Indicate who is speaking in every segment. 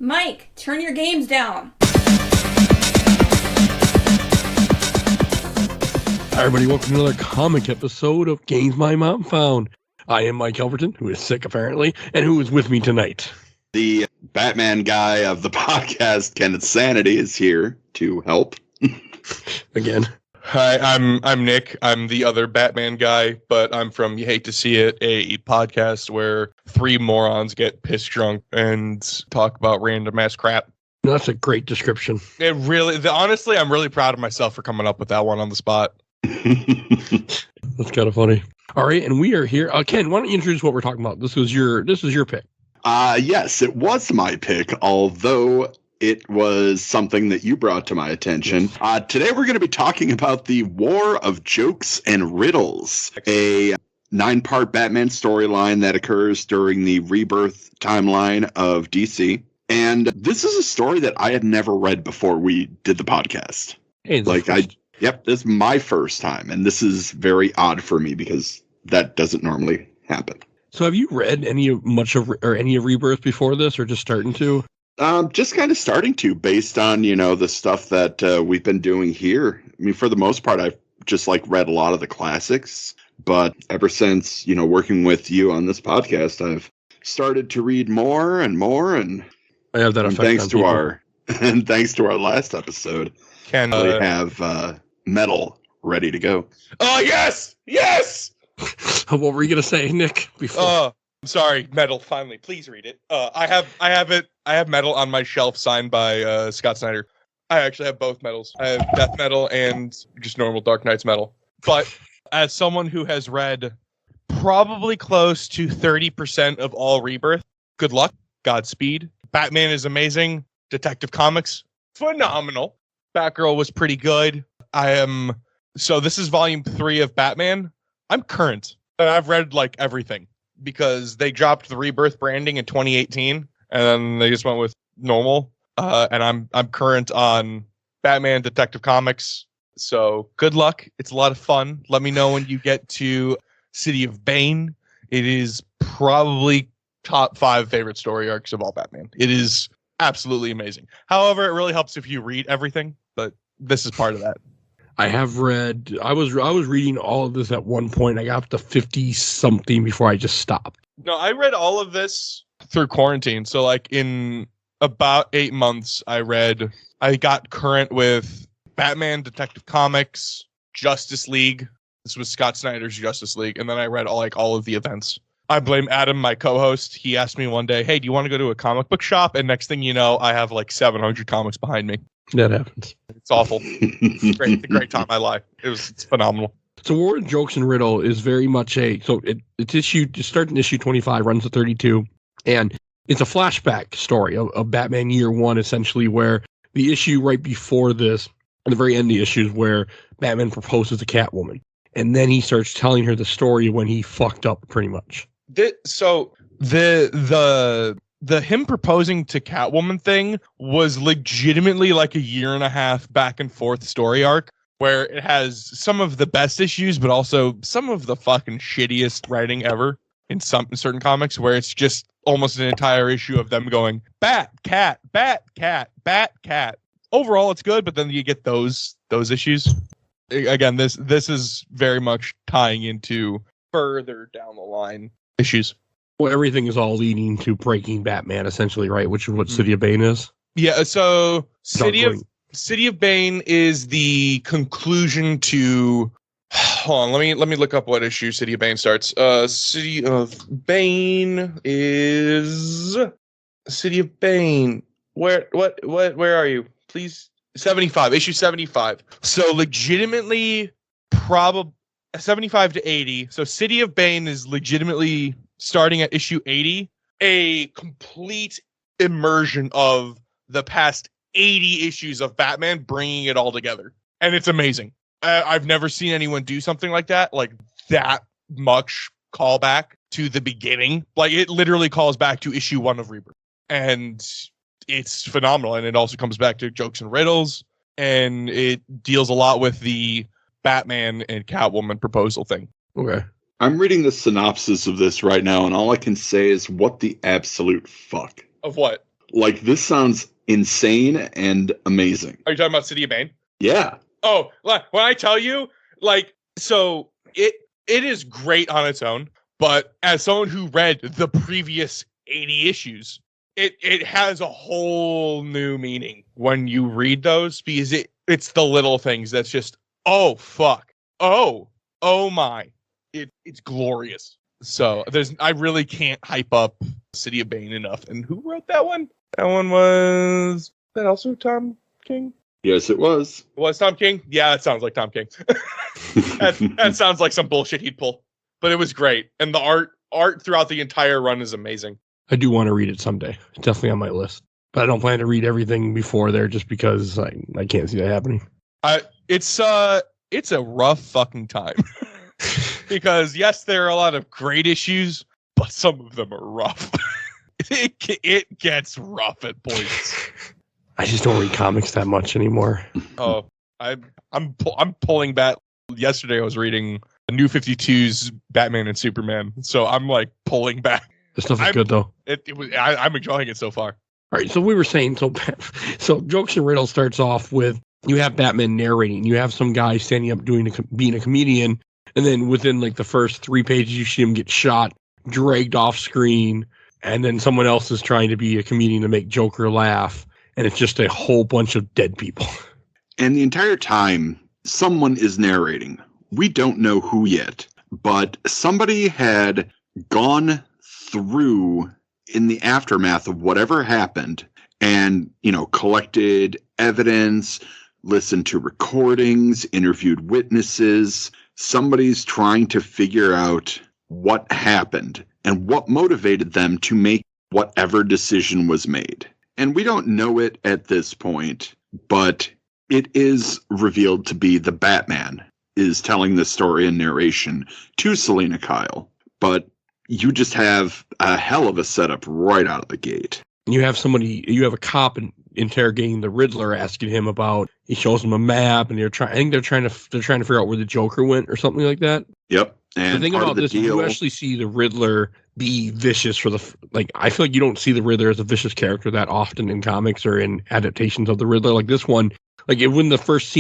Speaker 1: Mike, turn your games down.
Speaker 2: Hi everybody, welcome to another comic episode of Games My Mom Found. I am Mike Albertin, who is sick apparently, and who is with me tonight.
Speaker 3: The Batman guy of the podcast, Kenneth Sanity, is here to help.
Speaker 2: Again.
Speaker 4: Hi, I'm Nick. I'm the other Batman guy, but I'm from You Hate to See It, a podcast where three morons get pissed drunk and talk about random ass crap.
Speaker 2: That's a great description.
Speaker 4: It really, honestly, I'm really proud of myself for coming up with that one on the spot.
Speaker 2: That's kind of funny. All right, and we are here. Ken, why don't you introduce what we're talking about? This is your pick.
Speaker 3: Yes, it was my pick, although it was something that you brought to my attention. Today we're going to be talking about the War of Jokes and Riddles, a 9-part Batman storyline that occurs during the Rebirth timeline of DC. And this is a story that I had never read before we did the podcast.
Speaker 2: Hey,
Speaker 3: this is my first time, and this is very odd for me because that doesn't normally happen.
Speaker 2: So have you read any of Rebirth before this, or just starting to?
Speaker 3: Just kind of starting to, based on, the stuff that we've been doing here. I mean, for the most part, I've just read a lot of the classics, but ever since, working with you on this podcast, I've started to read more and more, and
Speaker 2: I have that effect
Speaker 3: thanks to our last episode,
Speaker 4: Ken,
Speaker 3: we have Metal ready to go.
Speaker 4: Oh, yes! Yes!
Speaker 2: What were you going to say, Nick? Before?
Speaker 4: I'm sorry, Metal, finally. Please read it. I have Metal on my shelf signed by Scott Snyder. I actually have both Metals. I have Death Metal and just normal Dark Knight's Metal. But as someone who has read probably close to 30% of all Rebirth, good luck, Godspeed. Batman is amazing. Detective Comics, phenomenal. Batgirl was pretty good. So this is volume 3 of Batman. I'm current. And I've read everything because they dropped the Rebirth branding in 2018 and then they just went with normal. And I'm current on Batman Detective Comics. So good luck. It's a lot of fun. Let me know when you get to City of Bane. It is probably top 5 favorite story arcs of all Batman. It is absolutely amazing. However, it really helps if you read everything, but this is part of that.
Speaker 2: I have read. I was reading all of this at one point. I got up to 50 something before I just stopped.
Speaker 4: No, I read all of this through quarantine. So in about 8 months, I got current with Batman Detective Comics, Justice League. This was Scott Snyder's Justice League, and then I read all of the events. I blame Adam, my co-host. He asked me one day, "Hey, do you want to go to a comic book shop?" And next thing you know, I have 700 comics behind me.
Speaker 2: That happens.
Speaker 4: It's awful. It's great. The great time of my life. It's phenomenal.
Speaker 2: So War of Jokes and Riddle is very much it's starting issue 25, runs to 32, and it's a flashback story of Batman Year 1, essentially, where the issue right before this, at the very end of the issue, is where Batman proposes to Catwoman. And then he starts telling her the story when he fucked up, pretty much.
Speaker 4: So the him proposing to Catwoman thing was legitimately a year and a half back and forth story arc where it has some of the best issues, but also some of the fucking shittiest writing ever in certain comics, where it's just almost an entire issue of them going bat, cat, bat, cat, bat, cat. Overall, it's good, but then you get those issues. Again, this is very much tying into further down the line issues.
Speaker 2: Well, everything is all leading to breaking Batman, essentially, right? Which is what City of Bane is.
Speaker 4: Yeah. So City of Bane is the conclusion to. Hold on. Let me look up what issue City of Bane starts. City of Bane is City of Bane. Where are you? Please. 75, issue 75. So legitimately, probably 75 to 80. So City of Bane is legitimately starting at issue 80, a complete immersion of the past 80 issues of Batman, bringing it all together. And it's amazing. I've never seen anyone do something like that much callback to the beginning. It literally calls back to issue 1 of Rebirth. And it's phenomenal. And it also comes back to Jokes and Riddles. And it deals a lot with the Batman and Catwoman proposal thing.
Speaker 2: Okay.
Speaker 3: I'm reading the synopsis of this right now, and all I can say is, what the absolute fuck?
Speaker 4: Of what?
Speaker 3: Like, this sounds insane and amazing.
Speaker 4: Are you talking about City of Bane?
Speaker 3: Yeah.
Speaker 4: Oh, when I tell you, like, so it is great on its own, but as someone who read the previous 80 issues, it has a whole new meaning when you read those, because it's the little things that's just, oh fuck, oh my, it's glorious. So I really can't hype up City of Bane enough. And who wrote that one? That one was that also Tom King?
Speaker 3: Yes, it was.
Speaker 4: It was Tom King? Yeah, that sounds like Tom King. that sounds like some bullshit he'd pull. But it was great. And the art throughout the entire run is amazing.
Speaker 2: I do want to read it someday. It's definitely on my list. But I don't plan to read everything before there just because I can't see that happening.
Speaker 4: It's a rough fucking time. Because yes, there are a lot of great issues, but some of them are rough. It gets rough at points.
Speaker 2: I just don't read comics that much anymore.
Speaker 4: Oh, I'm pulling back. Yesterday I was reading the New 52's Batman and Superman, so I'm like pulling back.
Speaker 2: The stuff is good though.
Speaker 4: I'm enjoying it so far.
Speaker 2: All right, so we were saying so Jokes and Riddles starts off with you have Batman narrating, you have some guy standing up being a comedian, and then within like the first 3 pages you see him get shot, dragged off screen, and then someone else is trying to be a comedian to make Joker laugh, and it's just a whole bunch of dead people.
Speaker 3: And the entire time, someone is narrating. We don't know who yet, but somebody had gone through in the aftermath of whatever happened and, collected evidence, listened to recordings, interviewed witnesses. Somebody's trying to figure out what happened and what motivated them to make whatever decision was made. And we don't know it at this point, but it is revealed to be the Batman is telling the story and narration to Selina Kyle. But you just have a hell of a setup right out of the gate.
Speaker 2: You have a cop interrogating the Riddler, asking him about, he shows him a map, and they're trying to figure out where the Joker went or something like that.
Speaker 3: Yep. And
Speaker 2: the thing about this, you actually see the Riddler be vicious I feel like you don't see the Riddler as a vicious character that often in comics or in adaptations of the Riddler. Like this one, when the first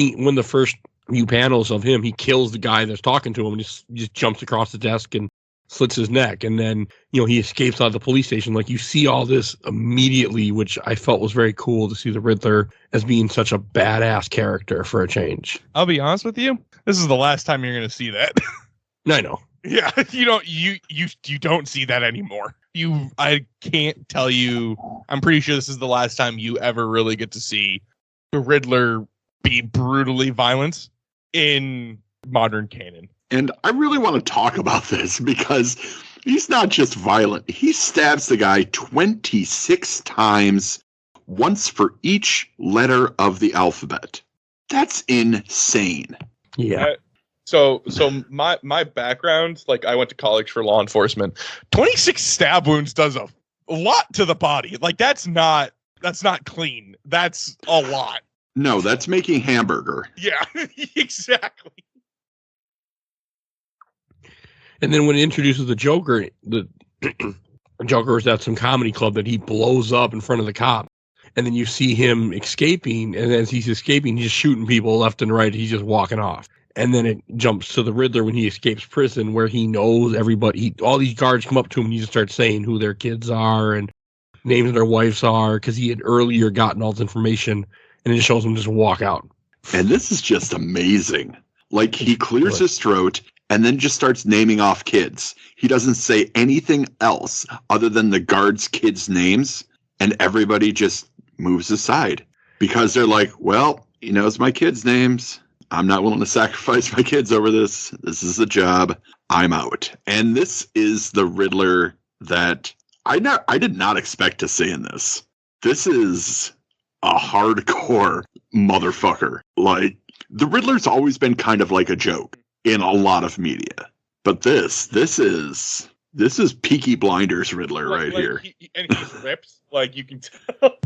Speaker 2: few panels of him, he kills the guy that's talking to him and just jumps across the desk and slits his neck. And then, he escapes out of the police station. Like you see all this immediately, which I felt was very cool to see the Riddler as being such a badass character for a change.
Speaker 4: I'll be honest with you. This is the last time you're going to see that.
Speaker 2: I know.
Speaker 4: Yeah, you don't see that anymore. I can't tell you. I'm pretty sure this is the last time you ever really get to see the Riddler be brutally violent in modern canon.
Speaker 3: And I really want to talk about this because he's not just violent. He stabs the guy 26 times, once for each letter of the alphabet. That's insane.
Speaker 2: Yeah.
Speaker 4: So my background, like I went to college for law enforcement. 26 stab wounds does a lot to the body. Like that's not clean. That's a lot.
Speaker 3: No, that's making hamburger.
Speaker 4: Yeah, exactly.
Speaker 2: And then when it introduces the Joker, the Joker is at some comedy club that he blows up in front of the cop. And then you see him escaping, and as he's escaping, he's just shooting people left and right. He's just walking off. And then it jumps to the Riddler when he escapes prison, where he knows everybody. All these guards come up to him and he just starts saying who their kids are and names of their wives are, because he had earlier gotten all this information, and it just shows him just walk out.
Speaker 3: And this is just amazing. Like, he clears his throat and then just starts naming off kids. He doesn't say anything else other than the guards' kids' names, and everybody just moves aside because they're like, well, he knows my kids' names. I'm not willing to sacrifice my kids over this. This is a job. I'm out. And this is the Riddler that I did not expect to see in this. This is a hardcore motherfucker. Like, the Riddler's always been kind of like a joke in a lot of media. But this is Peaky Blinders Riddler right here.
Speaker 4: And he's ripped. Like, you can tell.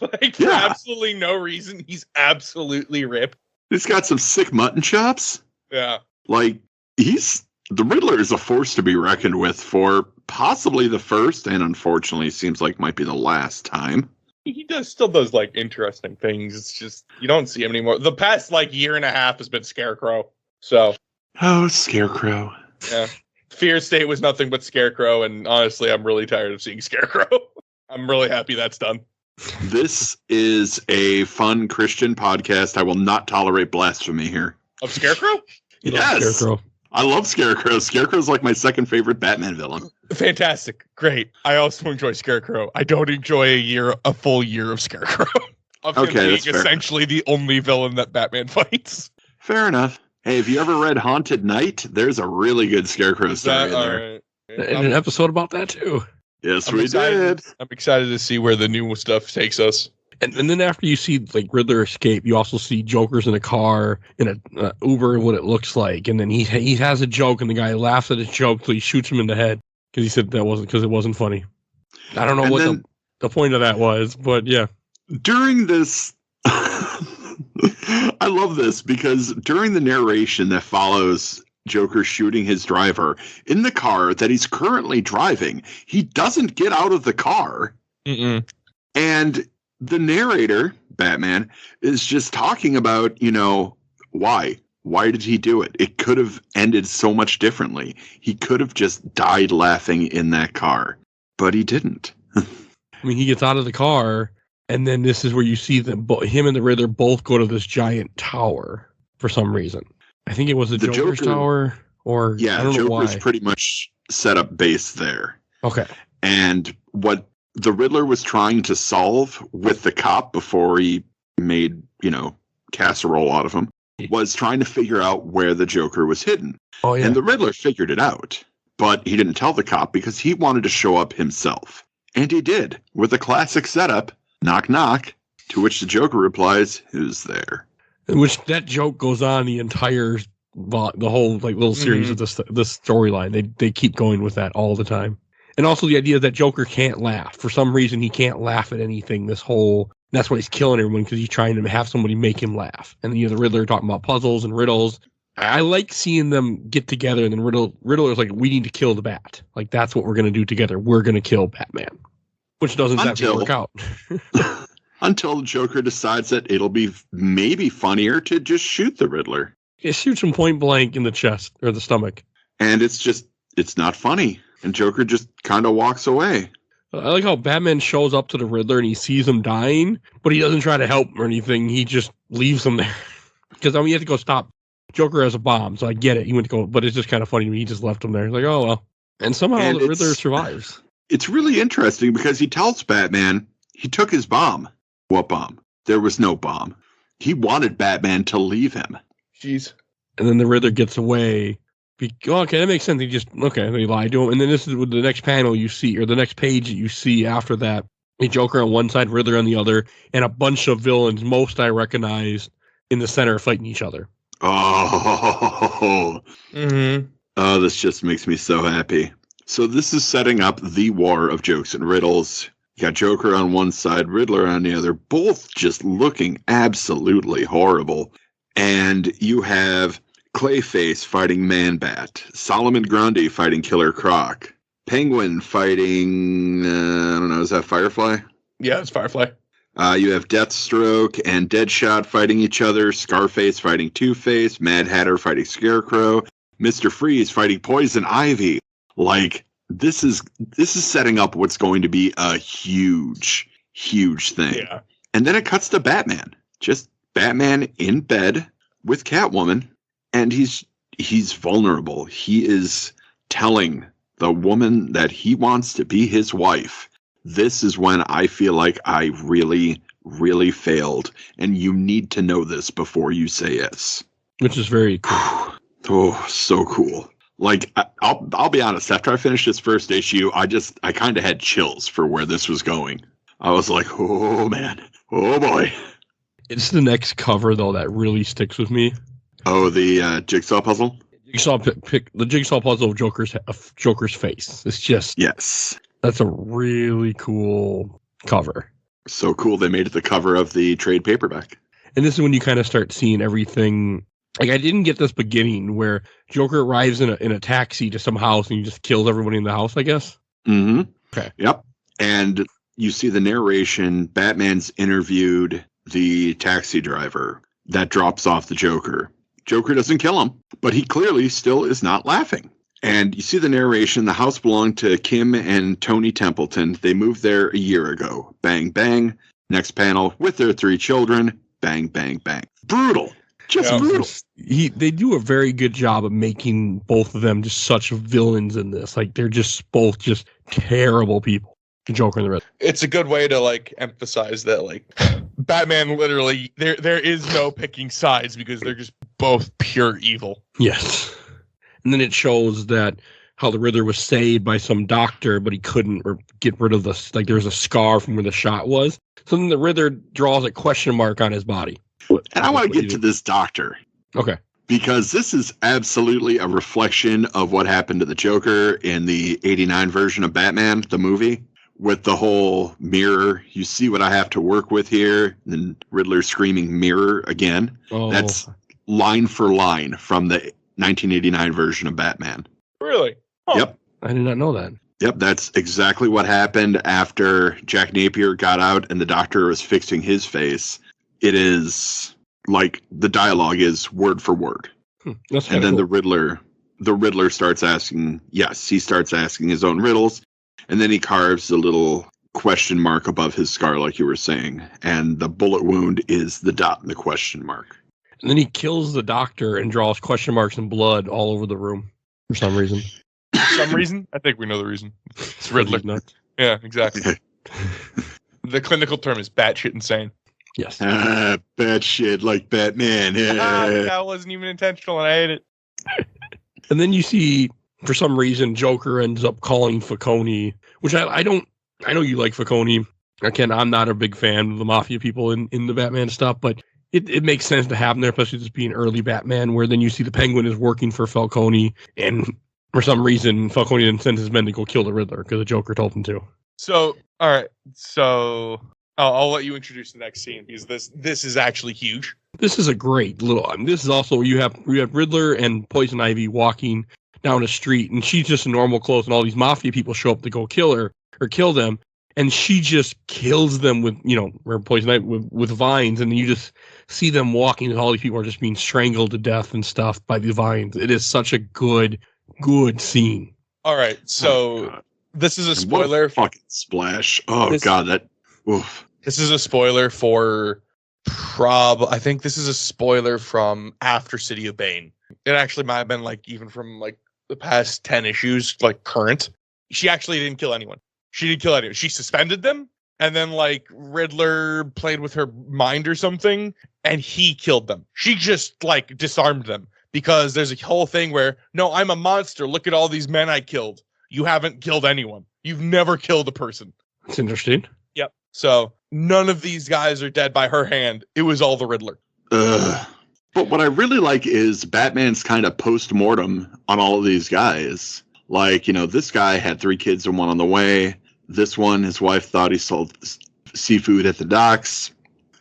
Speaker 4: Like, for absolutely no reason, he's absolutely ripped.
Speaker 3: He's got some sick mutton chops.
Speaker 4: Yeah.
Speaker 3: Like, the Riddler is a force to be reckoned with for possibly the first, and unfortunately seems like might be the last time.
Speaker 4: He still does like interesting things. It's just you don't see him anymore. The past like year and a half has been Scarecrow. So
Speaker 3: Scarecrow.
Speaker 4: yeah, Fear State was nothing but Scarecrow, and honestly, I'm really tired of seeing Scarecrow. I'm really happy that's done.
Speaker 3: This is a fun Christian podcast. I will not tolerate blasphemy here.
Speaker 4: Of Scarecrow?
Speaker 3: Yes.
Speaker 2: Scarecrow.
Speaker 3: I love Scarecrow. Scarecrow's like my second favorite Batman villain.
Speaker 4: Fantastic. Great. I also enjoy Scarecrow. I don't enjoy a full year of Scarecrow. Of him being essentially the only villain that Batman fights.
Speaker 3: Fair enough. Hey, have you ever read Haunted Night? There's a really good Scarecrow story there.
Speaker 4: Right.
Speaker 2: And an episode about that too.
Speaker 3: Yes, we did.
Speaker 4: I'm excited to see where the new stuff takes us.
Speaker 2: And then after you see like Riddler escape, you also see Joker's in a car in a Uber and what it looks like, and then he has a joke, and the guy laughs at his joke, so he shoots him in the head because he said it wasn't funny. I don't know what the point of that was, but yeah.
Speaker 3: During this, I love this because during the narration that follows Joker shooting his driver in the car that he's currently driving, he doesn't get out of the car, and the narrator, Batman, is just talking about, why? Why did he do it? It could have ended so much differently. He could have just died laughing in that car, but he didn't.
Speaker 2: I mean, he gets out of the car, and then this is where you see him and the Riddler both go to this giant tower for some reason. I think it was the Joker's tower, or I don't know why.
Speaker 3: Joker's pretty much set up base there.
Speaker 2: Okay.
Speaker 3: And what the Riddler was trying to solve with the cop before he made, casserole out of him was trying to figure out where the Joker was hidden.
Speaker 2: Oh, yeah.
Speaker 3: And the Riddler figured it out, but he didn't tell the cop because he wanted to show up himself. And he did, with a classic setup, knock, knock, to which the Joker replies, "Who's there?"
Speaker 2: In which that joke goes on the entire, the whole like little series of this storyline. They keep going with that all the time. And also the idea that Joker can't laugh. For some reason, he can't laugh at anything. That's why he's killing everyone, because he's trying to have somebody make him laugh. And then the Riddler talking about puzzles and riddles. I like seeing them get together, and then Riddler's like, we need to kill the Bat. Like, that's what we're going to do together. We're going to kill Batman. Which doesn't work out.
Speaker 3: Until the Joker decides that it'll be maybe funnier to just shoot the Riddler.
Speaker 2: It shoots him point blank in the chest or the stomach.
Speaker 3: And it's not funny. And Joker just kind of walks away.
Speaker 2: I like how Batman shows up to the Riddler and he sees him dying, but he doesn't try to help or anything. He just leaves him there. Because, he had to go stop. Joker has a bomb, so I get it. He went to go, but it's just kind of funny to me. He just left him there. He's like, oh, well. And somehow the Riddler survives.
Speaker 3: It's really interesting because he tells Batman he took his bomb. What bomb? There was no bomb. He wanted Batman to leave him.
Speaker 4: Jeez.
Speaker 2: And then the Riddler gets away. Okay, that makes sense. They lied to him. And then this is the next panel you see, or the next page that you see after that. A Joker on one side, Riddler on the other, and a bunch of villains, most I recognize, in the center fighting each other.
Speaker 3: Oh. Oh, this just makes me so happy. So this is setting up the war of jokes and riddles. You got Joker on one side, Riddler on the other, both just looking absolutely horrible. And you have Clayface fighting Man-Bat, Solomon Grundy fighting Killer Croc, Penguin fighting, I don't know, is that Firefly?
Speaker 4: Yeah, it's Firefly.
Speaker 3: You have Deathstroke and Deadshot fighting each other, Scarface fighting Two-Face, Mad Hatter fighting Scarecrow, Mr. Freeze fighting Poison Ivy. Like, this is setting up what's going to be a huge, huge thing.
Speaker 4: Yeah.
Speaker 3: And then it cuts to Batman. Just Batman in bed with Catwoman, and he's vulnerable. He is telling the woman that he wants to be his wife. This is when I feel like I really, really failed, and you need to know this before you say yes.
Speaker 2: Which is very cool.
Speaker 3: Oh, so cool. Like, I'll be honest, after I finished this first issue, I kind of had chills for where this was going. I was like, oh man, oh boy.
Speaker 2: It's the next cover, though, that really sticks with me.
Speaker 3: Oh, the jigsaw puzzle?
Speaker 2: The jigsaw puzzle of Joker's face. It's just...
Speaker 3: Yes.
Speaker 2: That's a really cool cover.
Speaker 3: So cool, they made it the cover of the trade paperback.
Speaker 2: And this is when you kind of start seeing everything... Like, I didn't get this beginning where Joker arrives in a taxi to some house and he just kills everybody in the house, I guess?
Speaker 3: Mm-hmm.
Speaker 2: Okay.
Speaker 3: Yep. And you see the narration. Batman's interviewed the taxi driver that drops off the Joker. Joker doesn't kill him, but he clearly still is not laughing. And you see the narration. The house belonged to Kim and Tony Templeton. They moved there a year ago. Bang, bang. Next panel, with their 3 children. Bang, bang, bang. Brutal. Just brutal.
Speaker 2: They do a very good job of making both of them just such villains in this. Like, they're just both just terrible people. The Joker and the Riddler.
Speaker 4: It's a good way to like emphasize that like Batman literally there is no picking sides because they're just both pure evil.
Speaker 2: Yes. And then it shows that how the Riddler was saved by some doctor, but he couldn't get rid of like there's a scar from where the shot was. So then the Riddler draws a question mark on his body.
Speaker 3: And I want to get to this doctor.
Speaker 2: Okay.
Speaker 3: Because this is absolutely a reflection of what happened to the Joker in the 89 version of Batman, the movie, with the whole mirror. You see what I have to work with here. Then Riddler screaming mirror again.
Speaker 2: Oh.
Speaker 3: That's line for line from the 1989 version of Batman.
Speaker 4: Really? Huh.
Speaker 3: Yep.
Speaker 2: I did not know that.
Speaker 3: Yep, that's exactly what happened after Jack Napier got out and the doctor was fixing his face. It is like the dialogue is word for word.
Speaker 2: That's
Speaker 3: and then
Speaker 2: cool.
Speaker 3: the Riddler starts asking, he starts asking his own riddles, and then he carves a little question mark above his scar, like you were saying, and the bullet wound is the dot in the question mark.
Speaker 2: And then he kills the doctor and draws question marks and blood all over the room for some reason.
Speaker 4: Some reason? I think we know the reason. It's Riddler.
Speaker 2: Nuts.
Speaker 4: Yeah, exactly. The clinical term is batshit insane.
Speaker 2: Yes.
Speaker 3: Bad shit like Batman.
Speaker 4: That wasn't even intentional, and I hate it.
Speaker 2: And then you see, for some reason, Joker ends up calling Falcone, which I know you like Falcone. Again, I'm not a big fan of the Mafia people in the Batman stuff, but it makes sense to have them there, especially just being early Batman, where then you see the Penguin is working for Falcone, and for some reason, Falcone didn't send his men to go kill the Riddler because the Joker told him to.
Speaker 4: So, all right. So, I'll let you introduce the next scene because this is actually huge.
Speaker 2: This is a great little. This is also you have Riddler and Poison Ivy walking down a street, and she's just in normal clothes, and all these Mafia people show up to go kill her or kill them, and she just kills them with or Poison Ivy with vines, and you just see them walking, and all these people are just being strangled to death and stuff by the vines. It is such a good scene.
Speaker 4: All right, so this is a spoiler.
Speaker 3: What a fucking splash! Oh god, that. Oof.
Speaker 4: This is a spoiler for I think this is a spoiler from after City of Bane. It actually might have been like even from like the past 10 issues, like current. She actually didn't kill anyone. She didn't kill anyone. She suspended them, and then like Riddler played with her mind or something, and he killed them. She just like disarmed them because there's a whole thing where, no, I'm a monster. Look at all these men I killed. You haven't killed anyone. You've never killed a person.
Speaker 2: That's interesting.
Speaker 4: Yep. So none of these guys are dead by her hand. It was all the Riddler.
Speaker 3: But what I really like is Batman's kind of post-mortem on all of these guys. Like, this guy had 3 kids and 1 on the way. This one, his wife thought he sold seafood at the docks.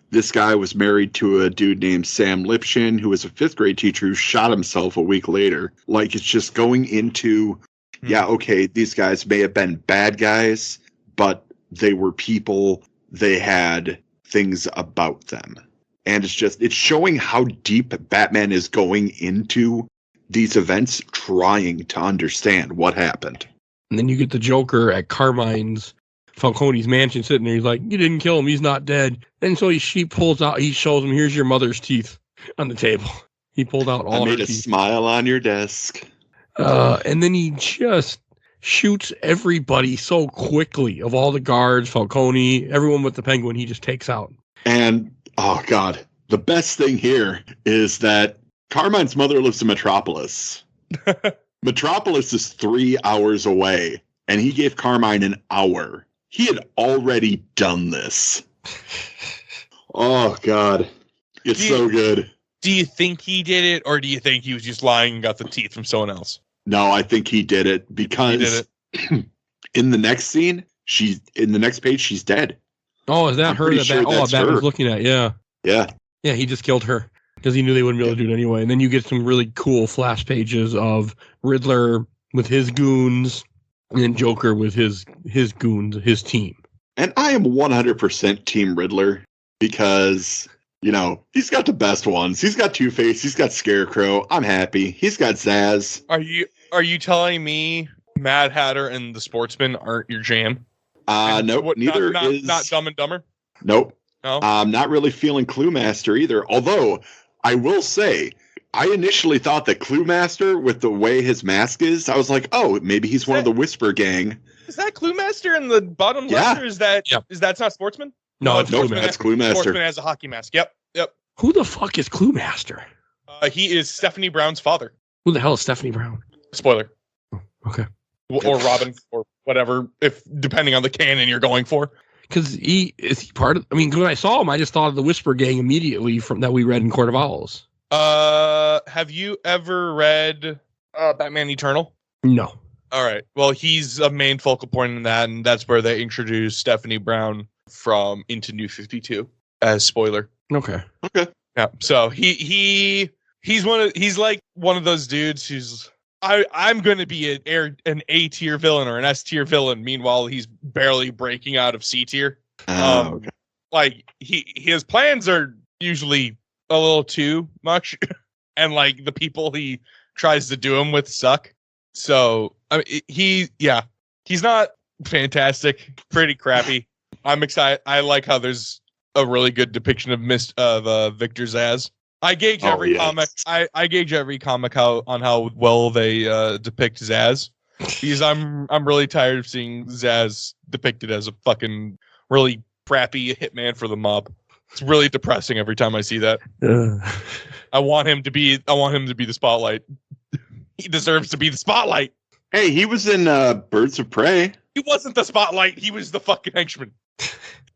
Speaker 3: This guy was married to a dude named Sam Lipshin, who was a 5th grade teacher who shot himself a week later. Like, it's just going into, these guys may have been bad guys, but they were people. They had things about them. And it's showing how deep Batman is going into these events, trying to understand what happened.
Speaker 2: And then you get the Joker at Carmine's, Falcone's mansion, sitting there. He's like, you didn't kill him. He's not dead. And so he pulls out, he shows him, here's your mother's teeth on the table. He pulled out all her teeth. I made a
Speaker 3: smile on your desk.
Speaker 2: And then he just shoots everybody so quickly of all the guards, Falcone, everyone with the Penguin, he just takes out.
Speaker 3: And, oh God, the best thing here is that Carmine's mother lives in Metropolis. Metropolis is 3 hours away, and he gave Carmine an hour. He had already done this. Oh, God. It's so good.
Speaker 4: Do you think he did it, or do you think he was just lying and got the teeth from someone else?
Speaker 3: No, I think he did it because in the next scene, in the next page, she's dead.
Speaker 2: Oh, is that her? Batman's looking at, yeah.
Speaker 3: Yeah.
Speaker 2: Yeah, he just killed her because he knew they wouldn't be able to do it anyway. And then you get some really cool flash pages of Riddler with his goons and then Joker with his goons, his team.
Speaker 3: And I am 100% Team Riddler because, he's got the best ones. He's got Two-Face. He's got Scarecrow. I'm happy. He's got Zsasz.
Speaker 4: Are you telling me Mad Hatter and the Sportsman aren't your jam?
Speaker 3: Nope. Neither is...
Speaker 4: Not Dumb and Dumber?
Speaker 3: Nope.
Speaker 4: No?
Speaker 3: I'm not really feeling Clue Master either. Although, I will say... I initially thought that Clue Master, with the way his mask is, I was like, oh, maybe he's one of the Whisper Gang.
Speaker 4: Is that Clue Master in the bottom left, or is that's not Sportsman?
Speaker 2: No, it's Clue
Speaker 3: that's Clue Master.
Speaker 4: Sportsman has a hockey mask. Yep.
Speaker 2: Who the fuck is Clue Master?
Speaker 4: He is Stephanie Brown's father.
Speaker 2: Who the hell is Stephanie Brown?
Speaker 4: Spoiler.
Speaker 2: Oh, okay.
Speaker 4: Or Robin, or whatever, if depending on the canon you're going for.
Speaker 2: Because is he part of... I mean, when I saw him, I just thought of the Whisper Gang immediately from that we read in Court of Owls.
Speaker 4: Have you ever read Batman Eternal?
Speaker 2: No.
Speaker 4: All right. Well, he's a main focal point in that, and that's where they introduce Stephanie Brown from Into New 52 as spoiler.
Speaker 2: Okay.
Speaker 4: Yeah. So he's like one of those dudes who's I'm going to be an A tier villain or an S tier villain. Meanwhile, he's barely breaking out of C tier.
Speaker 3: Okay.
Speaker 4: Like his plans are usually a little too much, and like the people he tries to do them with suck. So I mean, he's not fantastic, pretty crappy. I'm excited. I like how there's a really good depiction of Victor Zsasz. I gauge every comic. I gauge every comic on how well they depict Zsasz, because I'm really tired of seeing Zsasz depicted as a fucking really crappy hitman for the mob. It's really depressing every time I see that. I want him to be the spotlight. He deserves to be the spotlight.
Speaker 3: Hey, he was in Birds of Prey.
Speaker 4: He wasn't the spotlight. He was the fucking henchman.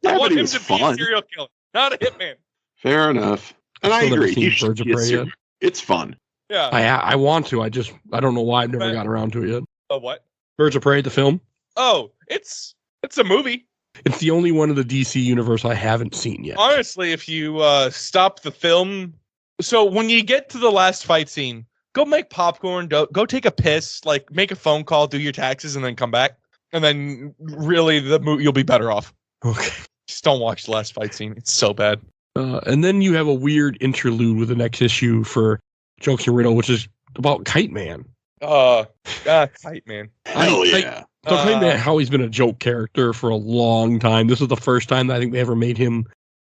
Speaker 3: Yeah,
Speaker 4: I want
Speaker 3: but he
Speaker 4: him
Speaker 3: was
Speaker 4: to
Speaker 3: fun.
Speaker 4: be a serial killer, not a hitman.
Speaker 3: Fair enough. And I
Speaker 2: Still never
Speaker 3: agree.
Speaker 2: seen
Speaker 3: He should
Speaker 2: Birds of
Speaker 3: be a
Speaker 2: Prey
Speaker 3: serial-
Speaker 2: yet.
Speaker 3: It's fun.
Speaker 4: Yeah.
Speaker 2: I want to. I don't know why I've never got around to it yet.
Speaker 4: What?
Speaker 2: Birds of Prey, the film.
Speaker 4: Oh, it's a movie.
Speaker 2: It's the only one of the DC universe I haven't seen yet.
Speaker 4: Honestly, if you stop the film, so when you get to the last fight scene, go make popcorn, go take a piss, like make a phone call, do your taxes, and then come back. And then really you'll be better off.
Speaker 2: Okay.
Speaker 4: Just don't watch the last fight scene. It's so bad.
Speaker 2: And then you have a weird interlude with the next issue for Jokes and Riddle, which is about Kite Man.
Speaker 4: Kite Man.
Speaker 3: Hell yeah.
Speaker 2: So Kite Man, how he's been a joke character for a long time. This is the first time that I think they ever made him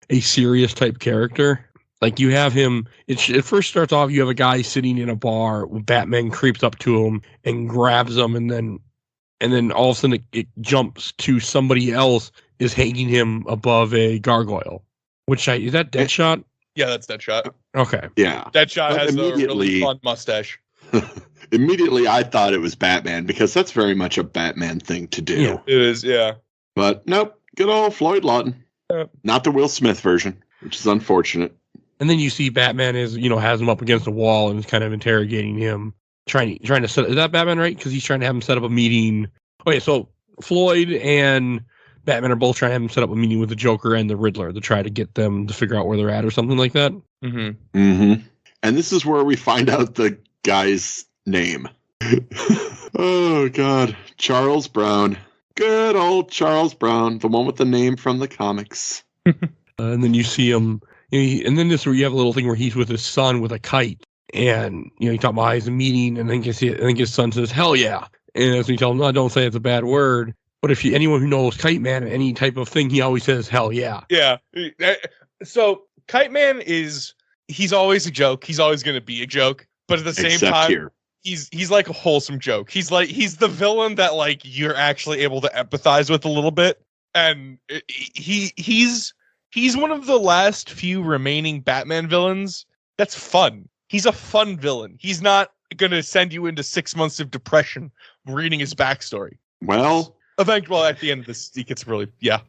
Speaker 2: a serious type character. Like you have him, it first starts off, you have a guy sitting in a bar, Batman creeps up to him and grabs him, and then all of a sudden it jumps to somebody else is hanging him above a gargoyle. Is that Deadshot?
Speaker 4: Yeah, that's Deadshot.
Speaker 2: Okay.
Speaker 3: Yeah.
Speaker 4: Deadshot has a really fun mustache.
Speaker 3: Immediately, I thought it was Batman because that's very much a Batman thing to do.
Speaker 2: Yeah.
Speaker 4: It is, yeah.
Speaker 3: But nope, good old Floyd Lawton. Not the Will Smith version, which is unfortunate.
Speaker 2: And then you see Batman has him up against a wall and is kind of interrogating him, trying to set. Is that Batman, right? Because he's trying to have him set up a meeting. Okay, so Floyd and Batman are both trying to have him set up a meeting with the Joker and the Riddler to try to get them to figure out where they're at or something like that.
Speaker 4: Mm-hmm.
Speaker 3: Mm-hmm. And this is where we find out the guy's name. Oh, God. Charles Brown. Good old Charles Brown, the one with the name from the comics.
Speaker 2: And then you see him, and then this is where you have a little thing where he's with his son with a kite, and you talk about he's a meeting, and then his son says, "Hell yeah!" And as we tell him, "No, don't say it's a bad word." But if anyone who knows Kite Man, any type of thing, he always says, "Hell yeah!"
Speaker 4: Yeah. So Kite Man he's always a joke. He's always going to be a joke, but at the same time,
Speaker 3: here.
Speaker 4: He's like a wholesome joke. He's the villain that like you're actually able to empathize with a little bit, and he's one of the last few remaining Batman villains that's fun. He's a fun villain. He's not gonna send you into 6 months of depression reading his backstory.
Speaker 3: Well,
Speaker 4: eventually, at the end of this, he gets really
Speaker 3: it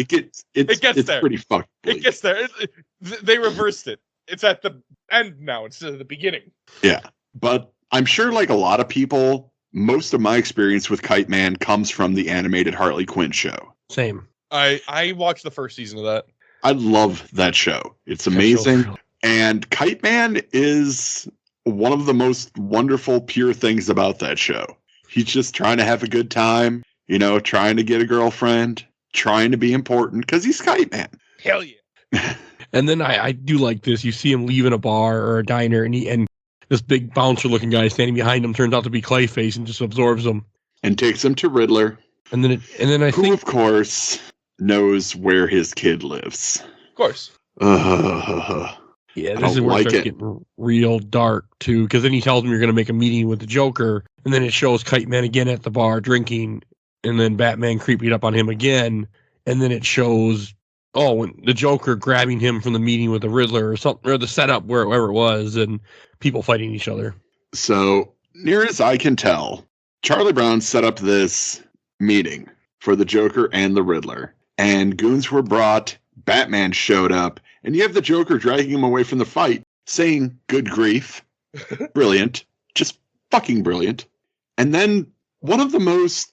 Speaker 3: gets
Speaker 4: there.
Speaker 3: Pretty fucked.
Speaker 4: It gets there. They reversed it. It's at the end now instead of the beginning.
Speaker 3: Yeah. But I'm sure, like a lot of people, most of my experience with Kite Man comes from the animated Harley Quinn show.
Speaker 2: Same.
Speaker 4: I watched the first season of that.
Speaker 3: I love that show. It's amazing. And Kite Man is one of the most wonderful, pure things about that show. He's just trying to have a good time. you know, trying to get a girlfriend, trying to be important, because he's Kite Man.
Speaker 4: Hell yeah.
Speaker 2: And then I do like this. You see him leaving a bar or a diner, and this big bouncer-looking guy standing behind him turns out to be Clayface and just absorbs him.
Speaker 3: And takes him to Riddler.
Speaker 2: And then I
Speaker 3: who,
Speaker 2: think,
Speaker 3: of course, knows where his kid lives.
Speaker 4: Of course.
Speaker 2: Yeah, this is where it starts getting real dark, too, because then he tells him you're going to make a meeting with the Joker, and then it shows Kite Man again at the bar drinking, and then Batman creeping up on him again, and then it shows, when the Joker grabbing him from the meeting with the Riddler or something, or the setup wherever it was, and people fighting each other.
Speaker 3: So, near as I can tell, Charlie Brown set up this meeting for the Joker and the Riddler, and goons were brought, Batman showed up, and you have the Joker dragging him away from the fight, saying, good grief. Brilliant. Just fucking brilliant. And then one of the most,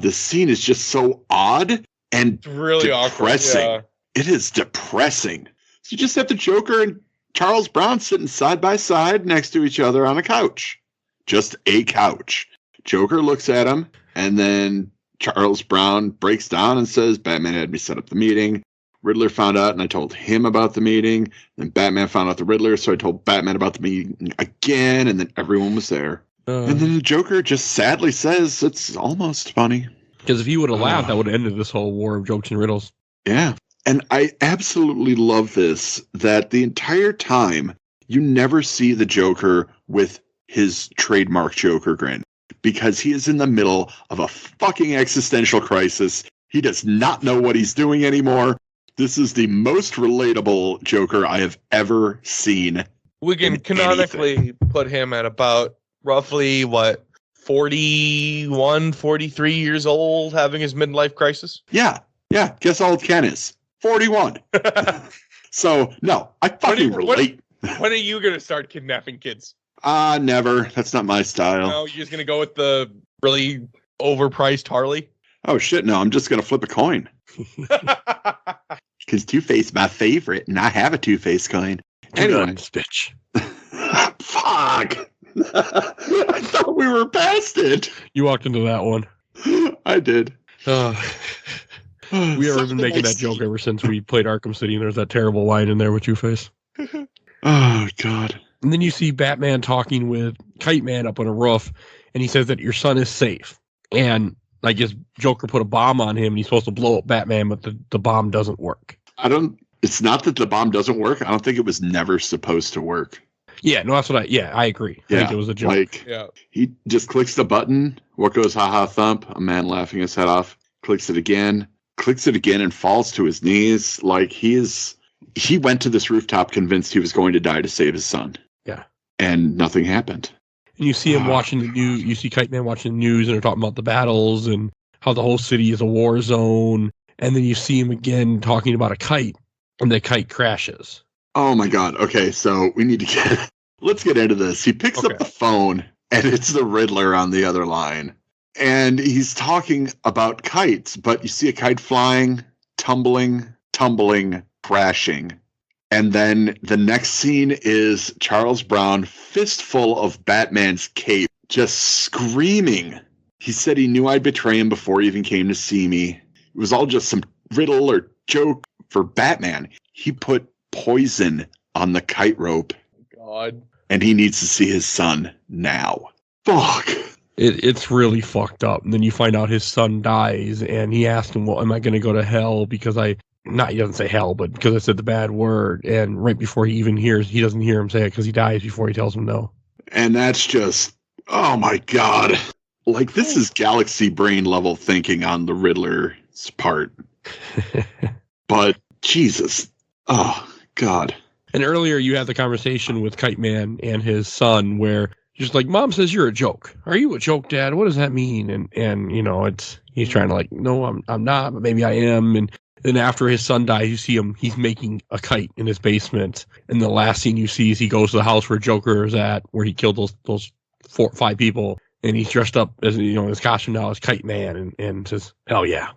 Speaker 3: this scene is just so odd and
Speaker 4: It's really
Speaker 3: depressing.
Speaker 4: awkward.
Speaker 3: It is depressing. So you just have the Joker and Charles Brown sitting side by side next to each other on a couch. Just a couch. Joker looks at him, and then Charles Brown breaks down and says, Batman had me set up the meeting. Riddler found out, and I told him about the meeting. Then Batman found out the Riddler, so I told Batman about the meeting again, and then everyone was there. And then the Joker just sadly says, it's almost funny.
Speaker 2: Because if he would have laughed, that would have ended this whole war of jokes and riddles.
Speaker 3: Yeah. And I absolutely love this, that the entire time, you never see the Joker with his trademark Joker grin. Because he is in the middle of a fucking existential crisis. He does not know what he's doing anymore. This is the most relatable Joker I have ever seen.
Speaker 4: We can canonically put him at about roughly, 41, 43 years old, having his midlife crisis?
Speaker 3: Yeah. Guess how old Ken is? 41. So, no, I fucking relate.
Speaker 4: When are you going to start kidnapping kids?
Speaker 3: Never. That's not my style.
Speaker 4: No, you're just going to go with the really overpriced Harley?
Speaker 3: Oh, shit, no. I'm just going to flip a coin. Because Two-Face my favorite, and I have a Two-Face coin. Anyway.
Speaker 2: Bitch.
Speaker 3: Fuck. I thought we were past it.
Speaker 2: You walked into that one.
Speaker 3: I did.
Speaker 2: We have been making that joke ever since we played Arkham City, and there's that terrible line in there with Two-Face.
Speaker 3: Oh, God.
Speaker 2: And then you see Batman talking with Kite Man up on a roof, and he says that your son is safe. And I guess Joker put a bomb on him, and he's supposed to blow up Batman, but the bomb doesn't work.
Speaker 3: It's not that the bomb doesn't work. I don't think it was never supposed to work.
Speaker 2: Yeah, no, that's what I agree. I think it was a joke.
Speaker 3: He just clicks the button. What goes ha-ha thump? A man laughing his head off. Clicks it again, and falls to his knees. Like he went to this rooftop convinced he was going to die to save his son.
Speaker 2: Yeah.
Speaker 3: And nothing happened.
Speaker 2: And you see him watching the news. You see Kite Man watching the news, and they're talking about the battles and how the whole city is a war zone. And then you see him again talking about a kite, and the kite crashes.
Speaker 3: Oh my God. Okay, so let's get into this. He picks up the phone, and it's the Riddler on the other line. And he's talking about kites, but you see a kite flying, tumbling, crashing. And then the next scene is Charles Brown, fistful of Batman's cape, just screaming. He said he knew I'd betray him before he even came to see me. It was all just some riddle or joke for Batman. He put poison on the kite rope.
Speaker 4: God.
Speaker 3: And he needs to see his son now. Fuck.
Speaker 2: It's really fucked up. And then you find out his son dies, and he asked him, well, am I going to go to hell because he doesn't say hell, but because I said the bad word. And right before he even he doesn't hear him say it because he dies before he tells him no.
Speaker 3: And that's just, oh my God. Like, this is galaxy brain level thinking on the Riddler's part. But, Jesus. Oh, God.
Speaker 2: And earlier you had the conversation with Kite Man and his son where just like, Mom says you're a joke. Are you a joke, Dad? What does that mean? And you know, he's trying to like, no, I'm not, but maybe I am. And then after his son dies, you see him, he's making a kite in his basement. And the last scene you see is he goes to the house where Joker is at, where he killed those 4 or 5 people. And he's dressed up as, you know, his costume now as Kite Man and says, hell yeah.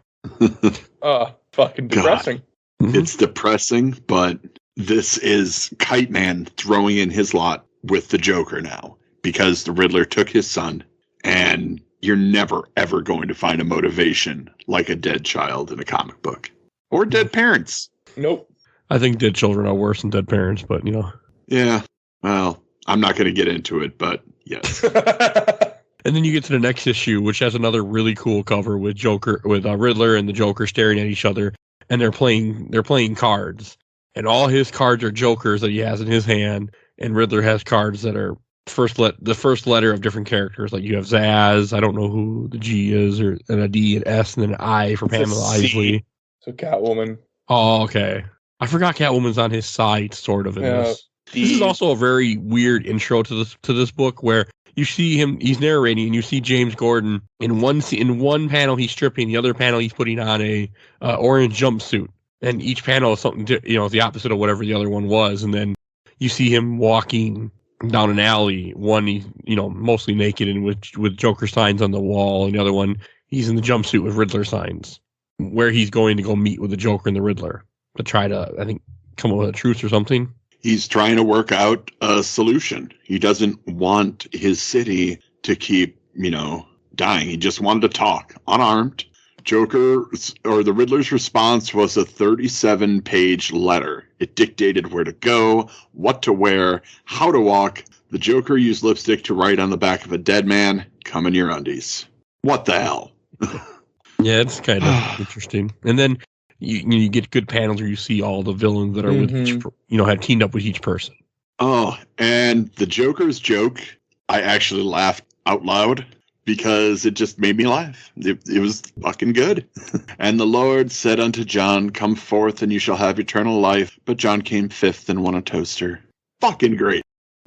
Speaker 4: Fucking depressing.
Speaker 3: It's depressing, but this is Kite Man throwing in his lot with the Joker now because the Riddler took his son and you're never, ever going to find a motivation like a dead child in a comic book. Or dead parents.
Speaker 4: Nope.
Speaker 2: I think dead children are worse than dead parents, but, you know.
Speaker 3: Yeah, well, I'm not going to get into it, but yes.
Speaker 2: And then you get to the next issue, which has another really cool cover with Riddler and the Joker staring at each other, and they're playing cards, and all his cards are Jokers that he has in his hand, and Riddler has cards that are the first letter of different characters. Like you have Zaz, I don't know who the G is, or and a D, an S, and then an I for Pamela Isley.
Speaker 4: So Catwoman.
Speaker 2: Oh, okay. I forgot Catwoman's on his side, sort of in this. This is also a very weird intro to this book where you see him, he's narrating, and you see James Gordon in one panel he's stripping, the other panel he's putting on a orange jumpsuit, and each panel is something the opposite of whatever the other one was, and then you see him walking down an alley. One he's mostly naked and with Joker signs on the wall, and the other one he's in the jumpsuit with Riddler signs, where he's going to go meet with the Joker and the Riddler to try to, I think, come up with a truce or something.
Speaker 3: He's trying to work out a solution. He doesn't want his city to keep, dying. He just wanted to talk, unarmed. The Riddler's response was a 37-page letter. It dictated where to go, what to wear, how to walk. The Joker used lipstick to write on the back of a dead man, "Come in your undies." What the hell?
Speaker 2: Yeah, it's kind of interesting. And then you get good panels where you see all the villains that are with each, have teamed up with each person.
Speaker 3: Oh, and the Joker's joke, I actually laughed out loud because it just made me laugh. It was fucking good. And the Lord said unto John, "Come forth and you shall have eternal life." But John came fifth and won a toaster. Fucking great.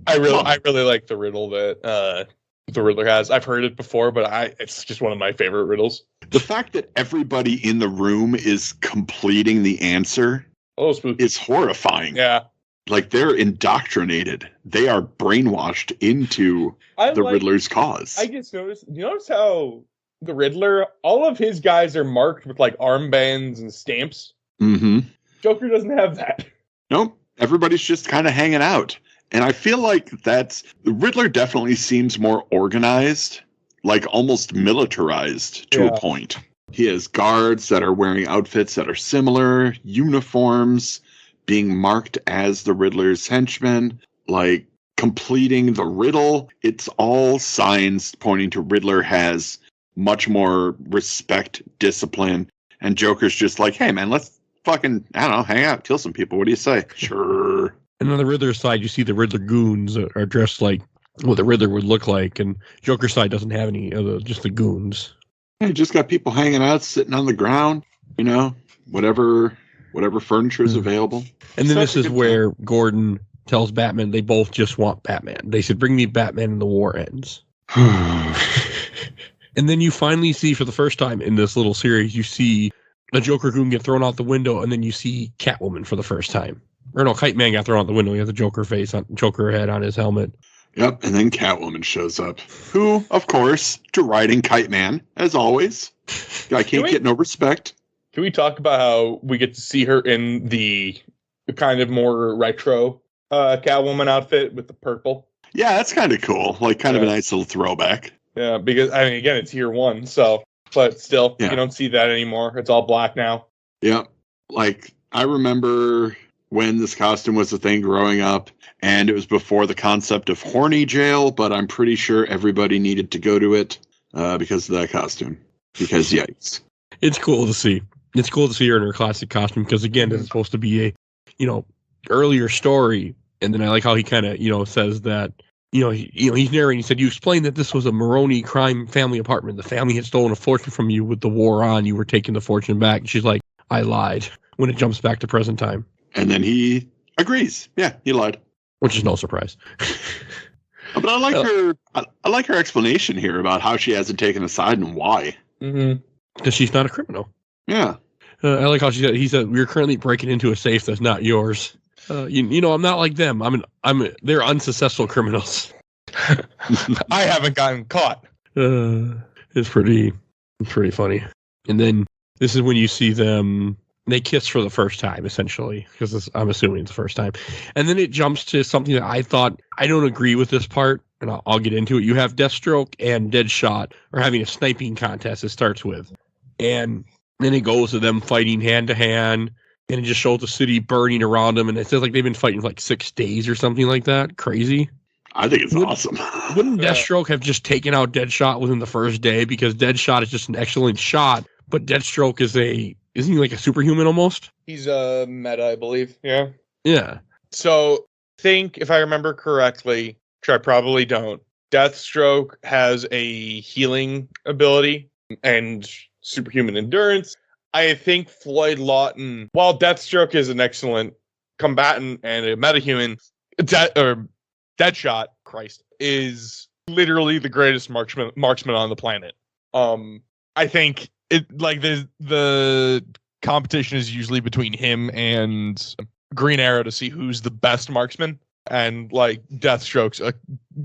Speaker 4: I really like the riddle that the Riddler has. I've heard it before, but it's just one of my favorite riddles.
Speaker 3: The fact that everybody in the room is completing the answer is horrifying.
Speaker 4: Yeah.
Speaker 3: Like, they're indoctrinated. They are brainwashed into the Riddler's cause.
Speaker 4: I just noticed, you notice how the Riddler, all of his guys are marked with, like, armbands and stamps?
Speaker 3: Mm-hmm.
Speaker 4: Joker doesn't have that.
Speaker 3: Nope. Everybody's just kind of hanging out. And I feel like the Riddler definitely seems more organized, like almost militarized to a point. He has guards that are wearing outfits that are similar, uniforms, being marked as the Riddler's henchmen, like completing the riddle. It's all signs pointing to Riddler has much more respect, discipline, and Joker's just like, "Hey man, let's fucking, I don't know, hang out, kill some people. What do you say?" Sure.
Speaker 2: And on the Riddler side, you see the Riddler goons that are dressed like what the Riddler would look like, and Joker's side doesn't have any of just the goons.
Speaker 3: You just got people hanging out, sitting on the ground, whatever furniture is available.
Speaker 2: And then this is where Gordon tells Batman they both just want Batman. They said, "Bring me Batman and the war ends." And then you finally see, for the first time in this little series, you see the Joker goon get thrown out the window, and then you see Catwoman for the first time. Or no, Kite Man got thrown out the window. He has a Joker head on his helmet.
Speaker 3: Yep, and then Catwoman shows up, who, of course, deriding Kite Man, as always. I can't get no respect.
Speaker 4: Can we talk about how we get to see her in the kind of more retro Catwoman outfit with the purple?
Speaker 3: Yeah, that's kind of cool. Like, kind of a nice little throwback.
Speaker 4: Yeah, because, again, it's year one, so, but still, you don't see that anymore. It's all black now.
Speaker 3: Yeah, like, I remember when this costume was a thing growing up, and it was before the concept of horny jail, but I'm pretty sure everybody needed to go to it because of that costume. Because, yikes.
Speaker 2: It's cool to see. It's cool to see her in her classic costume, because, again, it's supposed to be a, earlier story, and then I like how he kind of, says that, he's narrating, he said, "You explained that this was a Maroni crime family apartment. The family had stolen a fortune from you with the war on. You were taking the fortune back." And she's like, "I lied," when it jumps back to present time.
Speaker 3: And then he agrees. Yeah, he lied.
Speaker 2: Which is no surprise.
Speaker 3: But I like her. I like her explanation here about how she hasn't taken a side and why.
Speaker 2: Mm-hmm. Because she's not a criminal.
Speaker 3: Yeah.
Speaker 2: I like how he said, "We're currently breaking into a safe that's not yours." I'm not like them. They're unsuccessful criminals.
Speaker 4: I haven't gotten caught.
Speaker 2: It's pretty funny. And then this is when you see them. They kiss for the first time, essentially, because I'm assuming it's the first time. And then it jumps to something that I thought, I don't agree with this part, and I'll get into it. You have Deathstroke and Deadshot are having a sniping contest. It starts with, and then it goes to them fighting hand to hand, and it just shows the city burning around them, and it says like they've been fighting for like 6 days or something like that. Crazy.
Speaker 3: I think it's awesome.
Speaker 2: Wouldn't Deathstroke have just taken out Deadshot within the first day, because Deadshot is just an excellent shot, but Deathstroke is isn't he like a superhuman almost?
Speaker 4: He's a meta, I believe. Yeah.
Speaker 2: Yeah.
Speaker 4: So, think if I remember correctly, which I probably don't, Deathstroke has a healing ability and superhuman endurance. I think Floyd Lawton, while Deathstroke is an excellent combatant and a metahuman, Deadshot, Christ, is literally the greatest marksman on the planet. I think it like the competition is usually between him and Green Arrow to see who's the best marksman, and like Deathstroke's a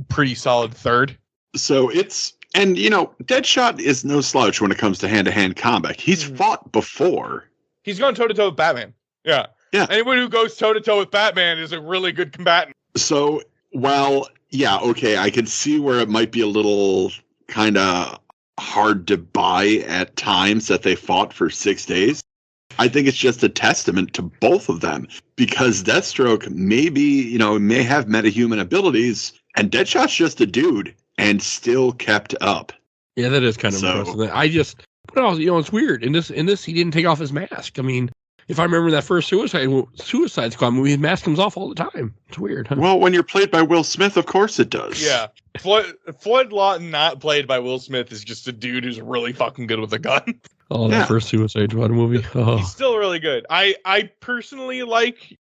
Speaker 4: pretty solid third.
Speaker 3: So Deadshot is no slouch when it comes to hand-to-hand combat. He's fought before.
Speaker 4: He's gone toe-to-toe with Batman. Yeah. Anyone who goes toe-to-toe with Batman is a really good combatant.
Speaker 3: So, well, yeah, okay, I can see where it might be a little kind of hard to buy at times that they fought for 6 days. I think it's just a testament to both of them, because Deathstroke may have metahuman abilities, and Deadshot's just a dude and still kept up.
Speaker 2: Yeah, that is kind of impressive. It's weird. In this, he didn't take off his mask. I mean, if I remember that first Suicide Squad movie, his mask comes off all the time. It's weird, huh?
Speaker 3: Well, when you're played by Will Smith, of course it does.
Speaker 4: Yeah. Floyd Lawton, not played by Will Smith, is just a dude who's really fucking good with a gun.
Speaker 2: Oh, that first Suicide Squad movie. Oh.
Speaker 4: He's still really good. I personally like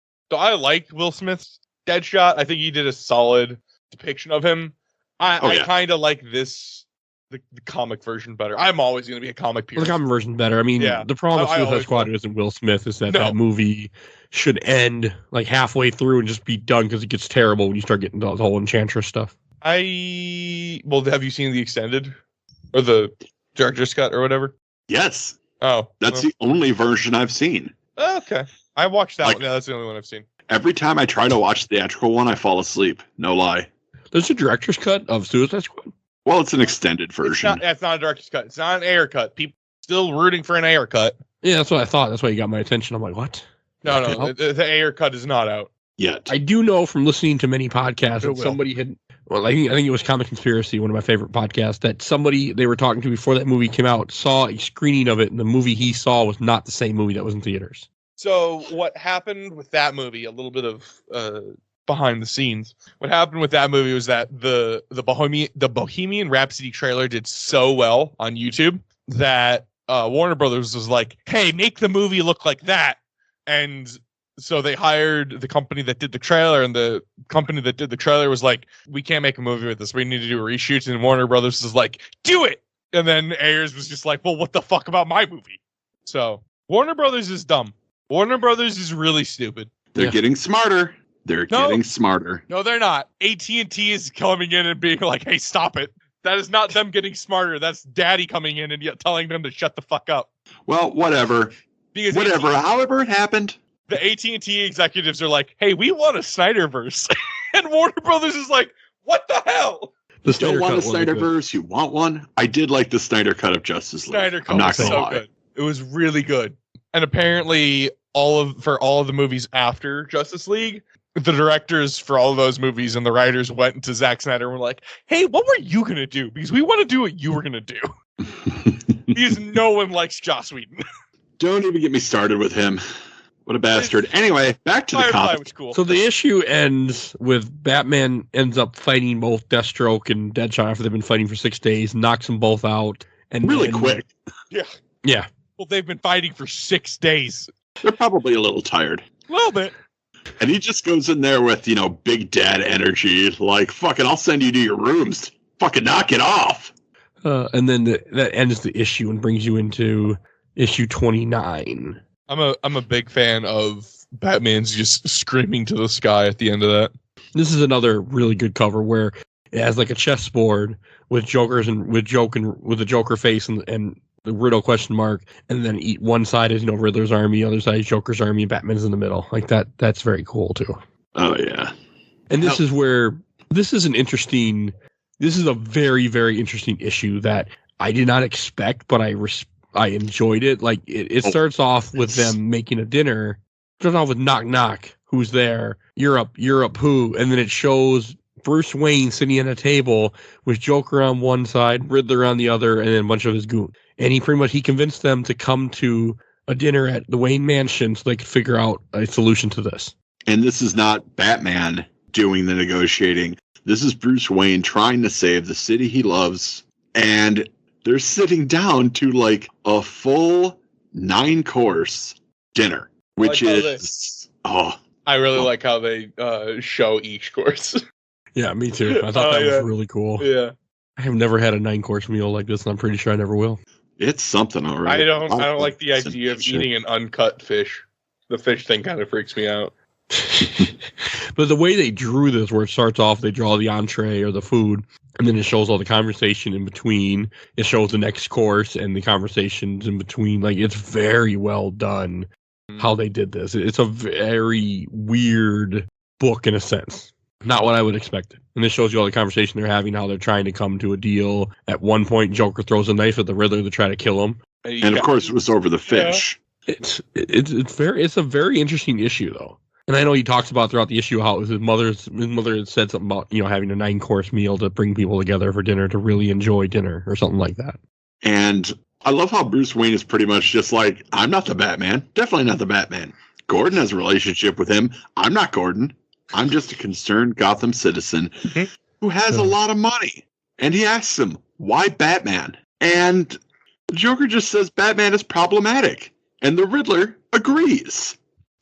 Speaker 4: Will Smith's Deadshot. I think he did a solid depiction of him. I kind of like the comic version better. I'm always going to be a comic purist.
Speaker 2: The comic version better. I mean, the problem with Suicide Squad isn't Will Smith, is that movie should end like halfway through and just be done, because it gets terrible when you start getting the whole Enchantress stuff.
Speaker 4: Have you seen the extended or the director's cut or whatever?
Speaker 3: Yes.
Speaker 4: Oh,
Speaker 3: that's the only version I've seen.
Speaker 4: Oh, okay, I watched that one. Yeah, that's the only one I've seen.
Speaker 3: Every time I try to watch the theatrical one, I fall asleep. No lie.
Speaker 2: There's a director's cut of Suicide Squad?
Speaker 3: Well, it's an extended version.
Speaker 4: It's not a director's cut. It's not an air cut. People still rooting for an air cut.
Speaker 2: Yeah, that's what I thought. That's why you got my attention. I'm like, what?
Speaker 4: No, the air cut is not out
Speaker 3: yet.
Speaker 2: I do know from listening to many podcasts that somebody had. Well, I think it was Comic Conspiracy, one of my favorite podcasts, that somebody they were talking to before that movie came out saw a screening of it, and the movie he saw was not the same movie that was in theaters.
Speaker 4: So what happened with that movie? A little bit of behind the scenes. What happened with that movie was that the Bohemian Rhapsody trailer did so well on YouTube that Warner Brothers was like, "Hey, make the movie look like that," and so they hired the company that did the trailer, and the company that did the trailer was like, "We can't make a movie with this. We need to do a reshoot." And Warner Brothers is like, "Do it!" And then Ayers was just like, "Well, what the fuck about my movie?" So Warner Brothers is dumb. Warner Brothers is really stupid.
Speaker 3: They're getting smarter. Getting smarter.
Speaker 4: No, they're not. AT&T is coming in and being like, "Hey, stop it." That is not them getting smarter. That's Daddy coming in and telling them to shut the fuck up.
Speaker 3: Well, whatever. However it happened.
Speaker 4: The AT&T executives are like, "Hey, we want a Snyderverse." And Warner Brothers is like, "What the hell?"
Speaker 3: You don't want a Snyderverse? You want one? I did like the Snyder cut of Justice League.
Speaker 4: Snyder cut was so good. It was really good. And apparently, for all of the movies after Justice League, the directors for all of those movies and the writers went to Zack Snyder and were like, "Hey, what were you going to do? Because we want to do what you were going to do." Because no one likes Joss Whedon.
Speaker 3: Don't even get me started with him. What a bastard. Anyway, back to the comic.
Speaker 4: Cool.
Speaker 2: So the issue ends with Batman ends up fighting both Deathstroke and Deadshot after they've been fighting for 6 days, knocks them both out. And
Speaker 3: really quick.
Speaker 4: Yeah.
Speaker 2: Yeah.
Speaker 4: Well, they've been fighting for 6 days.
Speaker 3: They're probably a little tired.
Speaker 4: A little bit.
Speaker 3: And he just goes in there with, big dad energy, like, "Fucking, I'll send you to your rooms. Fucking knock it off."
Speaker 2: And then that ends the issue and brings you into issue 29.
Speaker 4: I'm a big fan of Batman's just screaming to the sky at the end of that.
Speaker 2: This is another really good cover where it has like a chessboard with Jokers and with the Joker face and the Riddle question mark, and then one side is Riddler's army, other side is Joker's army, and Batman's in the middle. Like that. That's very cool too.
Speaker 3: Oh yeah.
Speaker 2: And this is where This is a very, very interesting issue that I did not expect, but I enjoyed it. Like it starts off with them making a dinner. It starts off with knock knock. Who's there? Europe, who? And then it shows Bruce Wayne sitting at a table with Joker on one side, Riddler on the other, and then a bunch of his goons. And he convinced them to come to a dinner at the Wayne Mansion so they could figure out a solution to this.
Speaker 3: And this is not Batman doing the negotiating. This is Bruce Wayne trying to save the city he loves. And they're sitting down to like a full 9-course dinner, which
Speaker 4: I really like how they show each course.
Speaker 2: Yeah, me too. I thought that was really cool.
Speaker 4: Yeah.
Speaker 2: I have never had a 9-course meal like this, and I'm pretty sure I never will.
Speaker 3: It's something, all right.
Speaker 4: I don't like the idea of eating an uncut fish. The fish thing kind of freaks me out.
Speaker 2: But the way they drew this, where it starts off, they draw the entree or the food, and then it shows all the conversation in between. It shows the next course and the conversations in between. Like, it's very well done how they did this. It's a very weird book in a sense. Not what I would expect. And this shows you all the conversation they're having, how they're trying to come to a deal. At one point, Joker throws a knife at the Riddler to try to kill him.
Speaker 3: And of course, it was over the fish.
Speaker 2: Yeah. It's a very interesting issue, though. And I know he talks about throughout the issue how his mother had said something about, having a 9-course meal to bring people together for dinner to really enjoy dinner or something like that.
Speaker 3: And I love how Bruce Wayne is pretty much just like, I'm not the Batman. Definitely not the Batman. Gordon has a relationship with him. I'm not Gordon. I'm just a concerned Gotham citizen who has a lot of money. And he asks him, why Batman? And the Joker just says Batman is problematic. And the Riddler agrees.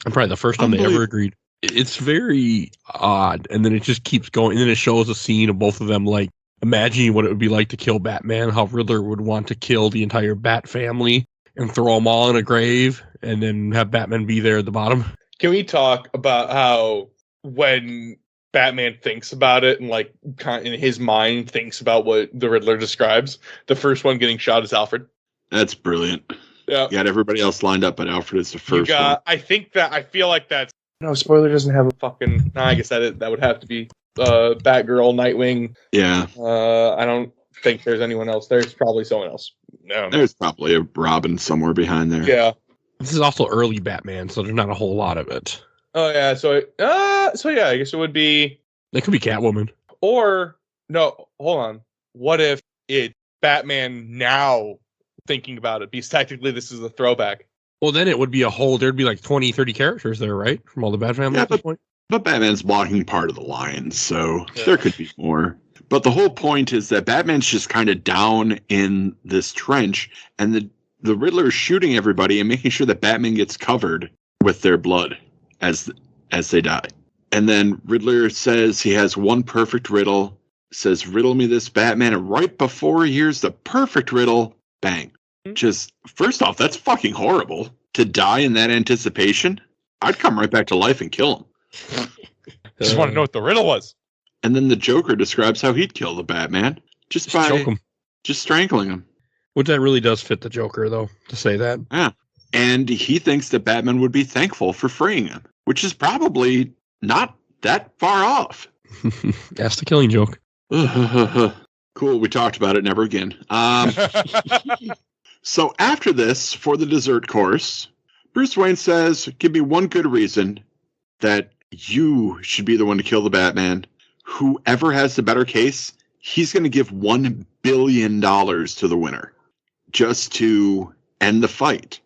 Speaker 2: And probably the first time they ever agreed. It's very odd. And then it just keeps going. And then it shows a scene of both of them, like, imagining what it would be like to kill Batman, how Riddler would want to kill the entire Bat family and throw them all in a grave and then have Batman be there at the bottom.
Speaker 4: Can we talk about how when Batman thinks about it and, like, in his mind thinks about what the Riddler describes, the first one getting shot is Alfred?
Speaker 3: That's brilliant.
Speaker 4: Yeah.
Speaker 3: You got everybody else lined up, but Alfred is the first one.
Speaker 4: I feel like that's... No, spoiler doesn't have a fucking... I guess that would have to be Batgirl, Nightwing.
Speaker 3: Yeah.
Speaker 4: I don't think there's anyone else. There's probably someone else. No.
Speaker 3: There's probably a Robin somewhere behind there.
Speaker 4: Yeah.
Speaker 2: This is also early Batman, so there's not a whole lot of it.
Speaker 4: Oh, yeah. So yeah, I guess it would be...
Speaker 2: It could be Catwoman.
Speaker 4: Or, no, hold on. What if it's Batman now thinking about it? Because technically this is a throwback.
Speaker 2: Well, then it would be there'd be like 20, 30 characters there, right? From all the Bat family at this point.
Speaker 3: But Batman's blocking part of the line, so there could be more. But the whole point is that Batman's just kind of down in this trench, and the Riddler is shooting everybody and making sure that Batman gets covered with their blood as they die. And then Riddler says he has one perfect riddle, says, riddle me this, Batman, and right before he hears the perfect riddle, bang. Just, first off, that's fucking horrible. To die in that anticipation, I'd come right back to life and kill him.
Speaker 4: Just want to know what the riddle was.
Speaker 3: And then the Joker describes how he'd kill the Batman just by
Speaker 2: choke him.
Speaker 3: Just strangling him.
Speaker 2: Which that really does fit the Joker, though, to say that.
Speaker 3: Yeah. And he thinks that Batman would be thankful for freeing him, which is probably not that far off.
Speaker 2: That's the Killing Joke.
Speaker 3: Cool. We talked about it. Never again. So after this, for the dessert course, Bruce Wayne says, give me one good reason that you should be the one to kill the Batman. Whoever has the better case, he's going to give $1 billion to the winner just to end the fight.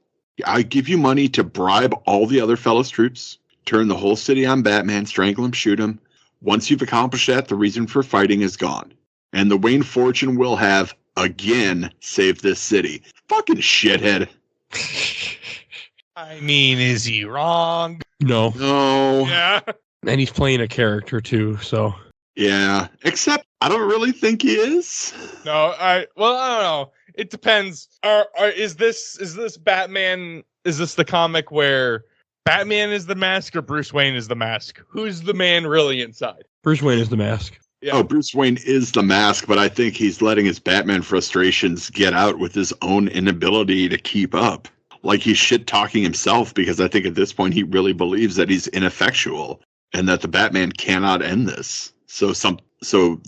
Speaker 3: I give you money to bribe all the other fellows' troops, turn the whole city on Batman, strangle him, shoot him. Once you've accomplished that, the reason for fighting is gone. And the Wayne fortune will have, again, saved this city. Fucking shithead.
Speaker 4: I mean, is he wrong?
Speaker 2: No.
Speaker 4: Yeah.
Speaker 2: And he's playing a character, too, so...
Speaker 3: Yeah, except I don't really think he is.
Speaker 4: No, I don't know. It depends. Is this Batman? Is this the comic where Batman is the mask or Bruce Wayne is the mask? Who's the man really inside?
Speaker 2: Bruce Wayne is the mask.
Speaker 4: Yeah.
Speaker 3: Oh, Bruce Wayne is the mask, but I think he's letting his Batman frustrations get out with his own inability to keep up. Like he's shit-talking himself because I think at this point he really believes that he's ineffectual and that the Batman cannot end this. So So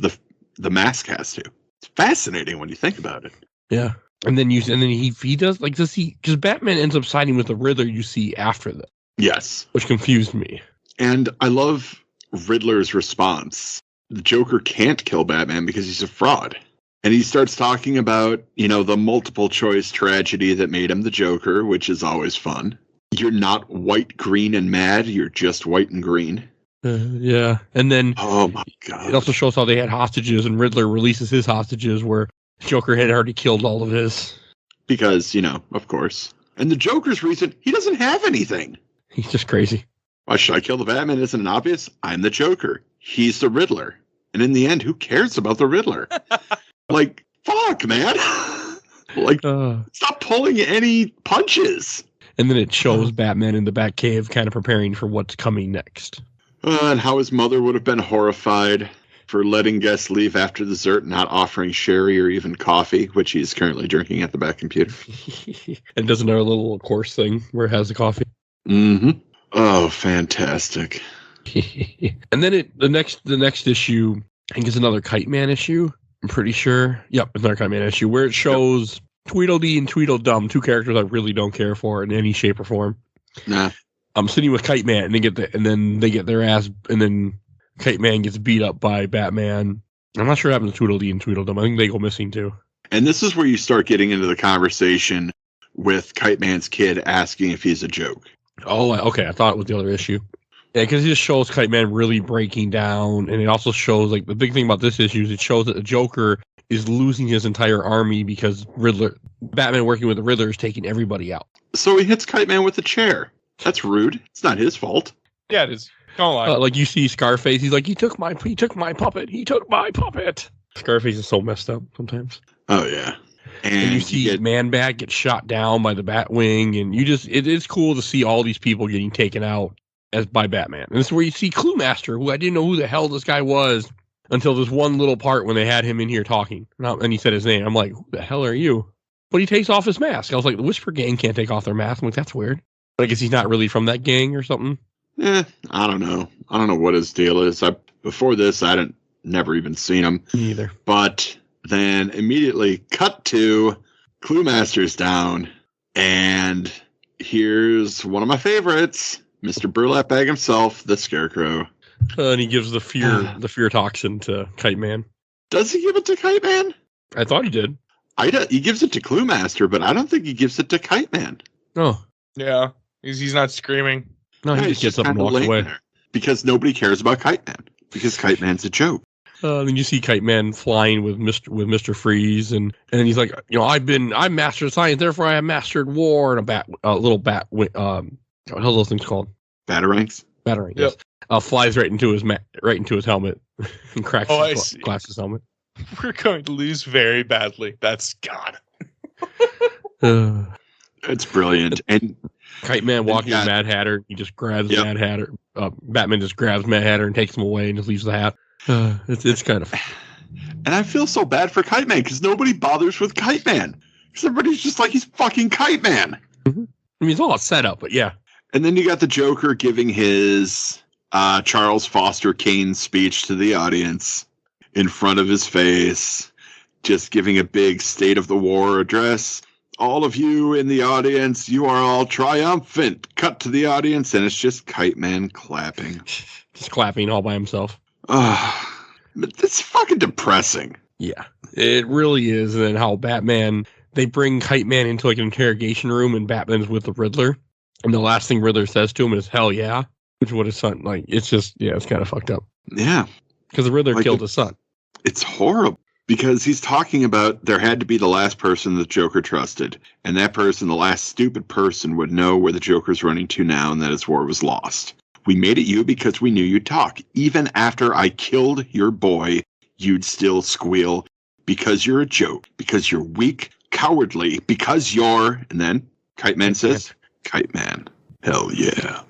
Speaker 3: the mask has to. It's fascinating when you think about it.
Speaker 2: Yeah. And then he does like does he because Batman ends up siding with the Riddler you see after that.
Speaker 3: Yes.
Speaker 2: Which confused me.
Speaker 3: And I love Riddler's response. The Joker can't kill Batman because he's a fraud. And he starts talking about, the multiple choice tragedy that made him the Joker, which is always fun. You're not white, green, and mad. You're just white and green.
Speaker 2: Yeah. And then
Speaker 3: oh my God.
Speaker 2: It also shows how they had hostages and Riddler releases his hostages where Joker had already killed all of his.
Speaker 3: Because, of course. And the Joker's reason, he doesn't have anything.
Speaker 2: He's just crazy.
Speaker 3: Why should I kill the Batman? Isn't it obvious? I'm the Joker. He's the Riddler. And in the end, who cares about the Riddler? Like, fuck, man. Stop pulling any punches.
Speaker 2: And then it shows Batman in the Batcave kind of preparing for what's coming next.
Speaker 3: And how his mother would have been horrified for letting guests leave after dessert, not offering sherry or even coffee, which he's currently drinking at the back computer.
Speaker 2: And does another little course thing where it has the coffee.
Speaker 3: Mm-hmm. Oh, fantastic.
Speaker 2: And then the next issue, I think it's another Kite Man issue. I'm pretty sure. Yep, it's another Kite Man issue where it shows Tweedledee and Tweedledum, two characters I really don't care for in any shape or form.
Speaker 3: Nah.
Speaker 2: I'm sitting with Kite Man, and they get their ass, and then Kite Man gets beat up by Batman. I'm not sure what happened to Tweedledee and Tweedledum. I think they go missing too.
Speaker 3: And this is where you start getting into the conversation with Kite Man's kid asking if he's a joke.
Speaker 2: Oh, okay. I thought it was the other issue. Yeah, because it just shows Kite Man really breaking down, and it also shows, like, the big thing about this issue is it shows that the Joker is losing his entire army because Batman working with the Riddler is taking everybody out.
Speaker 3: So he hits Kite Man with a chair. That's rude. It's not his fault.
Speaker 4: Yeah, it is. Don't lie.
Speaker 2: Like you see Scarface, he's like, he took my puppet. He took my puppet. Scarface is so messed up sometimes.
Speaker 3: Oh yeah.
Speaker 2: And you see Man-Bat get shot down by the Batwing, and it is cool to see all these people getting taken out by Batman. And this is where you see Cluemaster, who I didn't know who the hell this guy was until this one little part when they had him in here talking. And he said his name. I'm like, who the hell are you? But he takes off his mask. I was like, the Whisper Gang can't take off their mask. I'm like, that's weird. But I guess he's not really from that gang or something.
Speaker 3: I don't know. I don't know what his deal is. Before this, I hadn't never even seen him.
Speaker 2: Me either.
Speaker 3: But then immediately cut to Cluemaster's down, and here's one of my favorites, Mr. Burlap Bag himself, the Scarecrow.
Speaker 2: And he gives the fear toxin to Kite Man.
Speaker 3: Does he give it to Kite Man?
Speaker 2: I thought he did.
Speaker 3: He gives it to Cluemaster, but I don't think he gives it to Kite Man.
Speaker 2: Oh.
Speaker 4: Yeah, he's not screaming.
Speaker 2: No, he just gets up and walks away.
Speaker 3: Because nobody cares about Kite Man. Because Kite Man's a joke.
Speaker 2: Then you see Kite Man flying with Mr. Freeze, and then he's like, I'm master of science, therefore I have mastered war, and a little bat, what the hell are those things called?
Speaker 3: Batarangs?
Speaker 2: Batarang,
Speaker 4: Yep.
Speaker 2: yes. Flies right into his helmet and cracks his glasses helmet.
Speaker 4: We're going to lose very badly. That's God.
Speaker 3: It's brilliant. And
Speaker 2: Kite Man walking with Mad Hatter, he just grabs Mad Hatter. Batman just grabs Mad Hatter and takes him away and just leaves the hat. It's kind of.
Speaker 3: And I feel so bad for Kite Man because nobody bothers with Kite Man. Because everybody's just like, he's fucking Kite Man.
Speaker 2: Mm-hmm. I mean, it's all a setup, but yeah.
Speaker 3: And then you got the Joker giving his Charles Foster Kane speech to the audience in front of his face, just giving a big State of the War address. All of you in the audience, you are all triumphant. Cut to the audience, and it's just Kite Man clapping.
Speaker 2: Just clapping all by himself.
Speaker 3: But that's fucking depressing.
Speaker 2: Yeah, it really is. And then how Batman, they bring Kite Man into like an interrogation room, and Batman's with the Riddler. And the last thing Riddler says to him is, hell yeah. Which is what his son, like, it's just, yeah, it's kind of fucked up.
Speaker 3: Yeah.
Speaker 2: Because the Riddler killed his son.
Speaker 3: It's horrible. Because he's talking about there had to be the last person the Joker trusted. And that person, the last stupid person, would know where the Joker's running to now and that his war was lost. We made it you because we knew you'd talk. Even after I killed your boy, you'd still squeal. Because you're a joke. Because you're weak, cowardly. Because you're... And then Kite Man says, Kite Man. Hell yeah.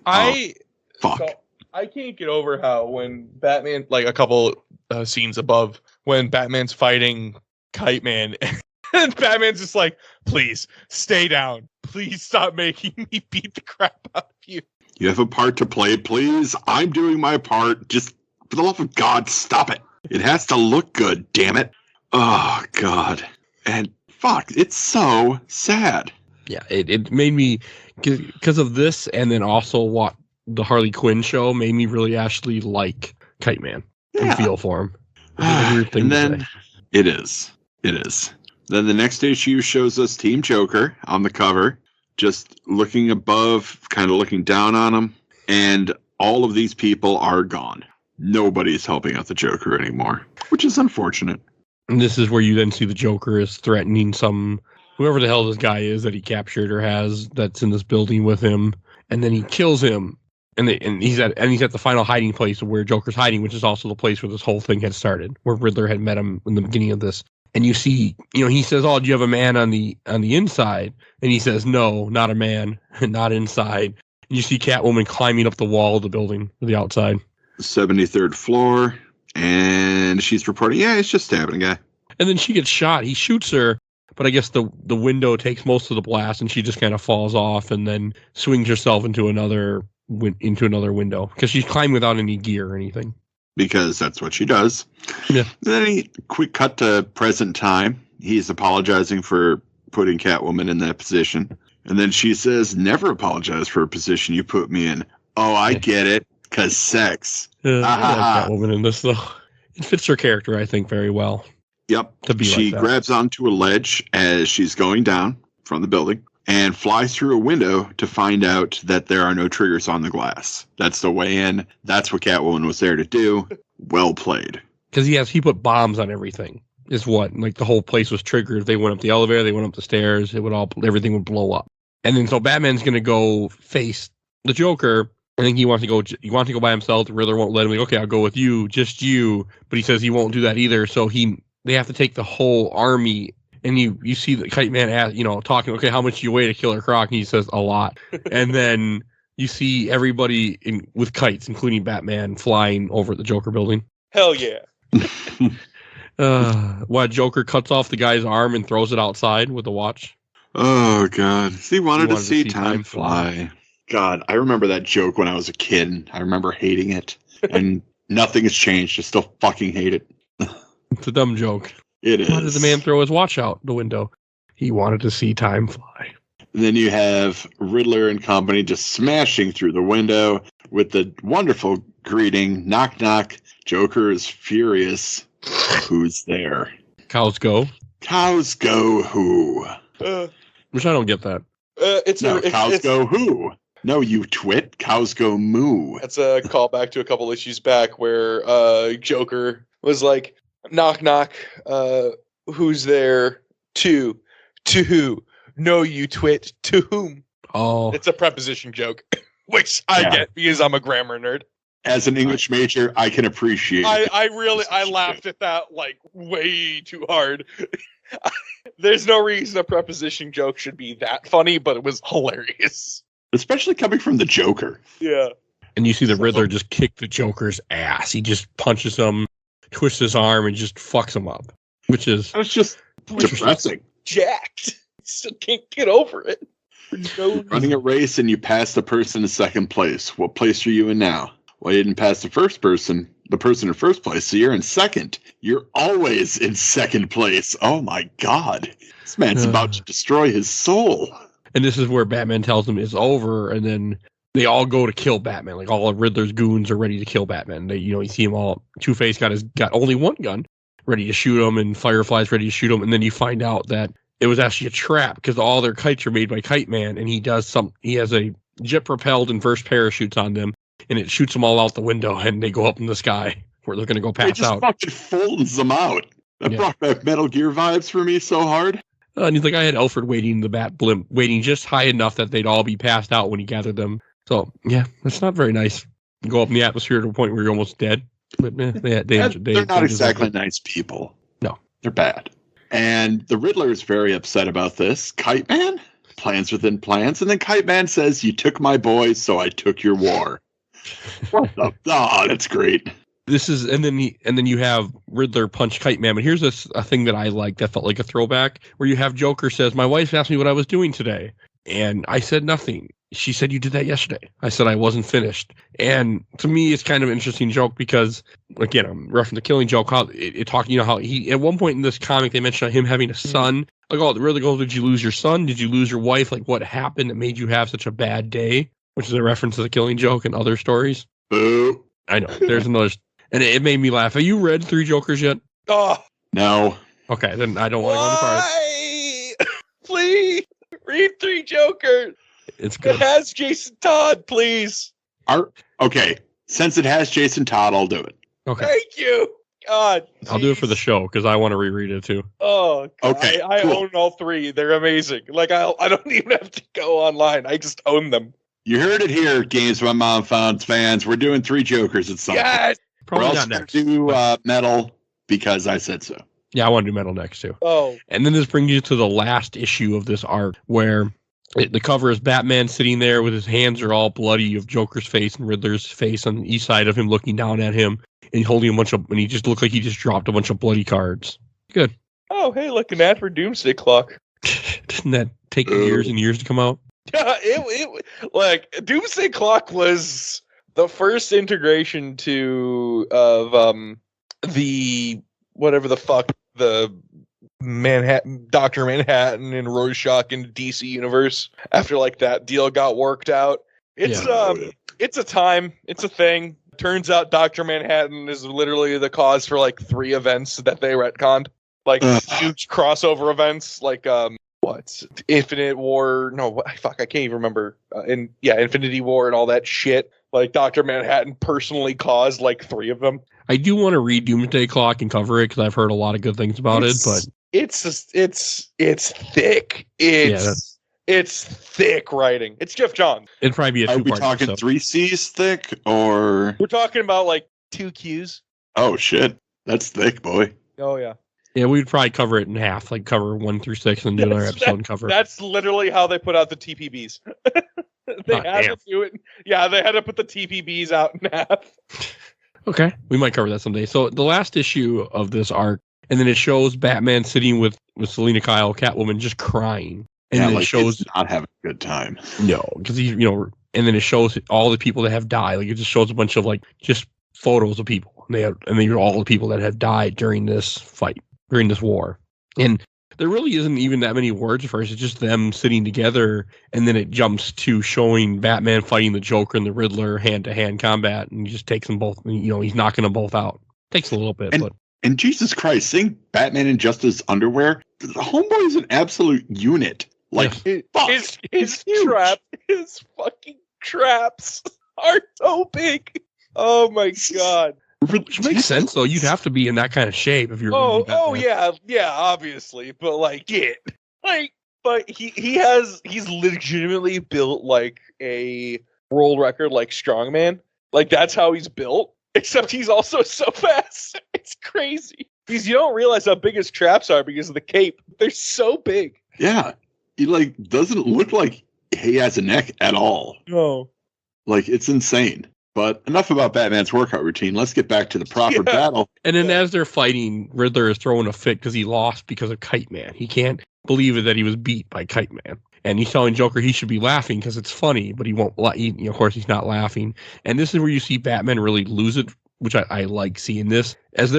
Speaker 3: Fuck.
Speaker 4: So I can't get over how when Batman, like a couple scenes above, when Batman's fighting Kite Man, and Batman's just like, please, stay down. Please stop making me beat the crap out of you.
Speaker 3: You have a part to play, please. I'm doing my part. Just, for the love of God, stop it. It has to look good, damn it. Oh, God. And fuck, it's so sad.
Speaker 2: Yeah, it made me, because of this, and then also what the Harley Quinn show made me really actually like Kite Man and feel for him. It's a weird thing
Speaker 3: and
Speaker 2: to
Speaker 3: then
Speaker 2: say.
Speaker 3: it is. Then the next issue shows us Team Joker on the cover, just looking above, kind of looking down on him, and all of these people are gone. Nobody's helping out the Joker anymore, which is unfortunate.
Speaker 2: And this is where you then see the Joker is threatening whoever the hell this guy is that he captured or has that's in this building with him, and then he kills him. And he's at the final hiding place of where Joker's hiding, which is also the place where this whole thing had started, where Riddler had met him in the beginning of this. And you see, he says, "Oh, do you have a man on the inside?" And he says, "No, not a man, not inside." And you see Catwoman climbing up the wall of the building, the outside,
Speaker 3: 73rd floor, and she's reporting, "Yeah, it's just stabbing a guy."
Speaker 2: And then she gets shot. He shoots her, but I guess the window takes most of the blast, and she just kind of falls off, and then swings herself into another window because she's climbing without any gear or anything.
Speaker 3: Because that's what she does.
Speaker 2: Yeah.
Speaker 3: Then he quick cut to present time. He's apologizing for putting Catwoman in that position. And then she says, "Never apologize for a position you put me in." Oh, I get it. 'Cause sex.
Speaker 2: I like Catwoman in this, though. It fits her character, I think, very well.
Speaker 3: Yep. She grabs onto a ledge as she's going down from the building and flies through a window to find out that there are no triggers on the glass. That's the way in. That's what Catwoman was there to do. Well played.
Speaker 2: Because he put bombs on everything. Is what, like, the whole place was triggered. If they went up the elevator, they went up the stairs, everything would blow up. And then so Batman's gonna go face the Joker. I think he wants to go by himself. The Riddler won't let him. Like, okay, I'll go with you, just you. But he says he won't do that either. So they have to take the whole army. And you see the Kite Man, talking, okay, how much do you weigh to Killer Croc? And he says, a lot. And then you see everybody with kites, including Batman, flying over the Joker building.
Speaker 4: Hell yeah.
Speaker 2: While Joker cuts off the guy's arm and throws it outside with a watch.
Speaker 3: Oh, God. He wanted to see time fly. God, I remember that joke when I was a kid. I remember hating it. And nothing has changed. I still fucking hate it.
Speaker 2: It's a dumb joke.
Speaker 3: It is.
Speaker 2: Why did the man throw his watch out the window? He wanted to see time fly.
Speaker 3: And then you have Riddler and company just smashing through the window with the wonderful greeting, knock, knock. Joker is furious. Who's there?
Speaker 2: Cows go.
Speaker 3: Cows go who?
Speaker 2: Which I don't get that.
Speaker 3: Cows go who? No, you twit. Cows go moo.
Speaker 4: That's a callback to a couple issues back where Joker was like, knock, knock. Who's there? To who? No, you twit. To whom?
Speaker 2: Oh.
Speaker 4: It's a preposition joke, which I get because I'm a grammar nerd.
Speaker 3: As an English major, I can appreciate it.
Speaker 4: I laughed at that like way too hard. There's no reason a preposition joke should be that funny, but it was hilarious.
Speaker 3: Especially coming from the Joker.
Speaker 4: Yeah.
Speaker 2: And you see the Riddler just kick the Joker's ass. He just punches him, twists his arm, and just fucks him up. Which is...
Speaker 3: That's just depressing.
Speaker 4: Jacked. Still can't get over it.
Speaker 3: Running a race and you pass the person in second place. What place are you in now? Well, you didn't pass the person in first place, so you're in second. You're always in second place. Oh my God. This man's about to destroy his soul.
Speaker 2: And this is where Batman tells him it's over, and then they all go to kill Batman. Like, all of Riddler's goons are ready to kill Batman. They, you see him all. Two-Face got only one gun, ready to shoot him, and Firefly's ready to shoot him. And then you find out that it was actually a trap because all their kites are made by Kite Man, and he has a jet-propelled inverse parachutes on them, and it shoots them all out the window, and they go up in the sky where they're going to go pass out.
Speaker 3: It just fucking folds them out. That brought back Metal Gear vibes for me so hard.
Speaker 2: And he's like, I had Alfred waiting in the bat blimp, waiting just high enough that they'd all be passed out when he gathered them. So, yeah, that's not very nice. You go up in the atmosphere to a point where you're almost dead. But
Speaker 3: they're not exactly nice people.
Speaker 2: No.
Speaker 3: They're bad. And the Riddler is very upset about this. Kite Man? Plans within plans. And then Kite Man says, you took my boys, so I took your war. What the? Oh, that's great.
Speaker 2: This is, and then you have Riddler punch Kite Man. But here's a thing that I like that felt like a throwback, where you have Joker says, my wife asked me what I was doing today. And I said nothing. She said, you did that yesterday. I said I wasn't finished. And to me, it's kind of an interesting joke because, again, I'm referencing the Killing Joke, how it talking, how he, at one point in this comic, they mentioned him having a son. Like, oh, really goes, did you lose your son? Did you lose your wife? Like, what happened that made you have such a bad day? Which is a reference to the Killing Joke and other stories.
Speaker 3: Boo.
Speaker 2: I know. There's another, and it made me laugh. Have you read Three Jokers yet?
Speaker 4: Oh,
Speaker 3: No.
Speaker 2: Okay, then I don't want to go any farther.
Speaker 4: why? Please read Three Jokers.
Speaker 2: It's
Speaker 4: It
Speaker 2: good.
Speaker 4: has Jason Todd, please.
Speaker 3: Okay. Since it has Jason Todd, I'll do it.
Speaker 2: Okay.
Speaker 4: Thank you. God.
Speaker 2: I'll do it for the
Speaker 4: jeez.
Speaker 2: show because I want to reread it too.
Speaker 4: Oh, God.
Speaker 3: Okay,
Speaker 4: I
Speaker 3: cool.
Speaker 4: own all three. They're amazing. Like, I don't even have to go online. I just own them.
Speaker 3: You heard it here, Games My Mom Found fans. We're doing Three Jokers at some point.
Speaker 4: Yes.
Speaker 3: We're
Speaker 2: Probably
Speaker 3: also
Speaker 2: not
Speaker 3: going
Speaker 2: next.
Speaker 3: to do metal because I said so.
Speaker 2: Yeah, I want to do metal next too.
Speaker 4: Oh,
Speaker 2: And then this brings you to the last issue of this arc where the cover is Batman sitting there with his hands are all bloody of Joker's face and Riddler's face on each side of him looking down at him and holding a bunch of, and he just looked like he just dropped a bunch of bloody cards. Good.
Speaker 4: oh, hey, look, an ad for Doomsday Clock.
Speaker 2: Didn't that take years and years to come out?
Speaker 4: Yeah, it like Doomsday Clock was the first integration of the whatever the fuck the Manhattan Dr. Manhattan and Rorschach in DC universe after like that deal got worked out. It's it's a time, it's a thing. Turns out Dr. Manhattan is literally the cause for like 3 events that they retconned. Like huge crossover events like what? Infinite War, fuck, I can't even remember. Infinity War and all that shit. Like Dr. Manhattan personally caused like 3 of them.
Speaker 2: I do want to read Doomsday Clock and cover it because I've heard a lot of good things about it, but
Speaker 4: it's thick. It's thick writing. It's Jeff Johns.
Speaker 2: it'd probably be a
Speaker 3: Are we
Speaker 2: two-part
Speaker 3: talking
Speaker 2: episode.
Speaker 3: 3 C's thick or?
Speaker 4: We're talking about like 2 Qs.
Speaker 3: Oh, shit. That's thick, boy.
Speaker 4: Oh yeah.
Speaker 2: Yeah, we'd probably cover it in half, like cover 1 through 6 and do another episode and cover.
Speaker 4: That's literally how they put out the TPBs. They had to do it. Yeah, they had to put the TPBs out in half.
Speaker 2: Okay, we might cover that someday. So the last issue of this arc, and then it shows Batman sitting with Selena Kyle, Catwoman, just crying, and
Speaker 3: Yeah,
Speaker 2: then
Speaker 3: like
Speaker 2: it shows
Speaker 3: it's not having a good time.
Speaker 2: no, because he, and then it shows all the people that have died. Like it just shows a bunch of like just photos of people, and they are all the people that have died during this fight, during this war, and there really isn't even that many words at first. It's just them sitting together, and then it jumps to showing Batman fighting the Joker and the Riddler hand-to-hand combat, and he just takes them both. He's knocking them both out. Takes a little bit, but
Speaker 3: And Jesus Christ, seeing Batman in just his underwear, the homeboy is an absolute unit. Like, fuck,
Speaker 4: His
Speaker 3: huge.
Speaker 4: his fucking traps are so big. Oh my god.
Speaker 2: which makes sense though. You'd have to be in that kind of shape if you're. gonna be Batman.
Speaker 4: Yeah, obviously, but like, but he's legitimately built like a world record, like strongman. Like that's how he's built. Except he's also so fast. It's crazy. Because you don't realize how big his traps are because of the cape. They're so big.
Speaker 3: Yeah. He, like, doesn't look like he has a neck at all.
Speaker 4: No.
Speaker 3: Like, it's insane. But enough about Batman's workout routine. Let's get back to the proper battle.
Speaker 2: And then as they're fighting, Riddler is throwing a fit because he lost because of Kite Man. He can't believe it that he was beat by Kite Man. And he's telling Joker he should be laughing because it's funny, but he won't. Of course, he's not laughing. And this is where you see Batman really lose it, which I like seeing this. As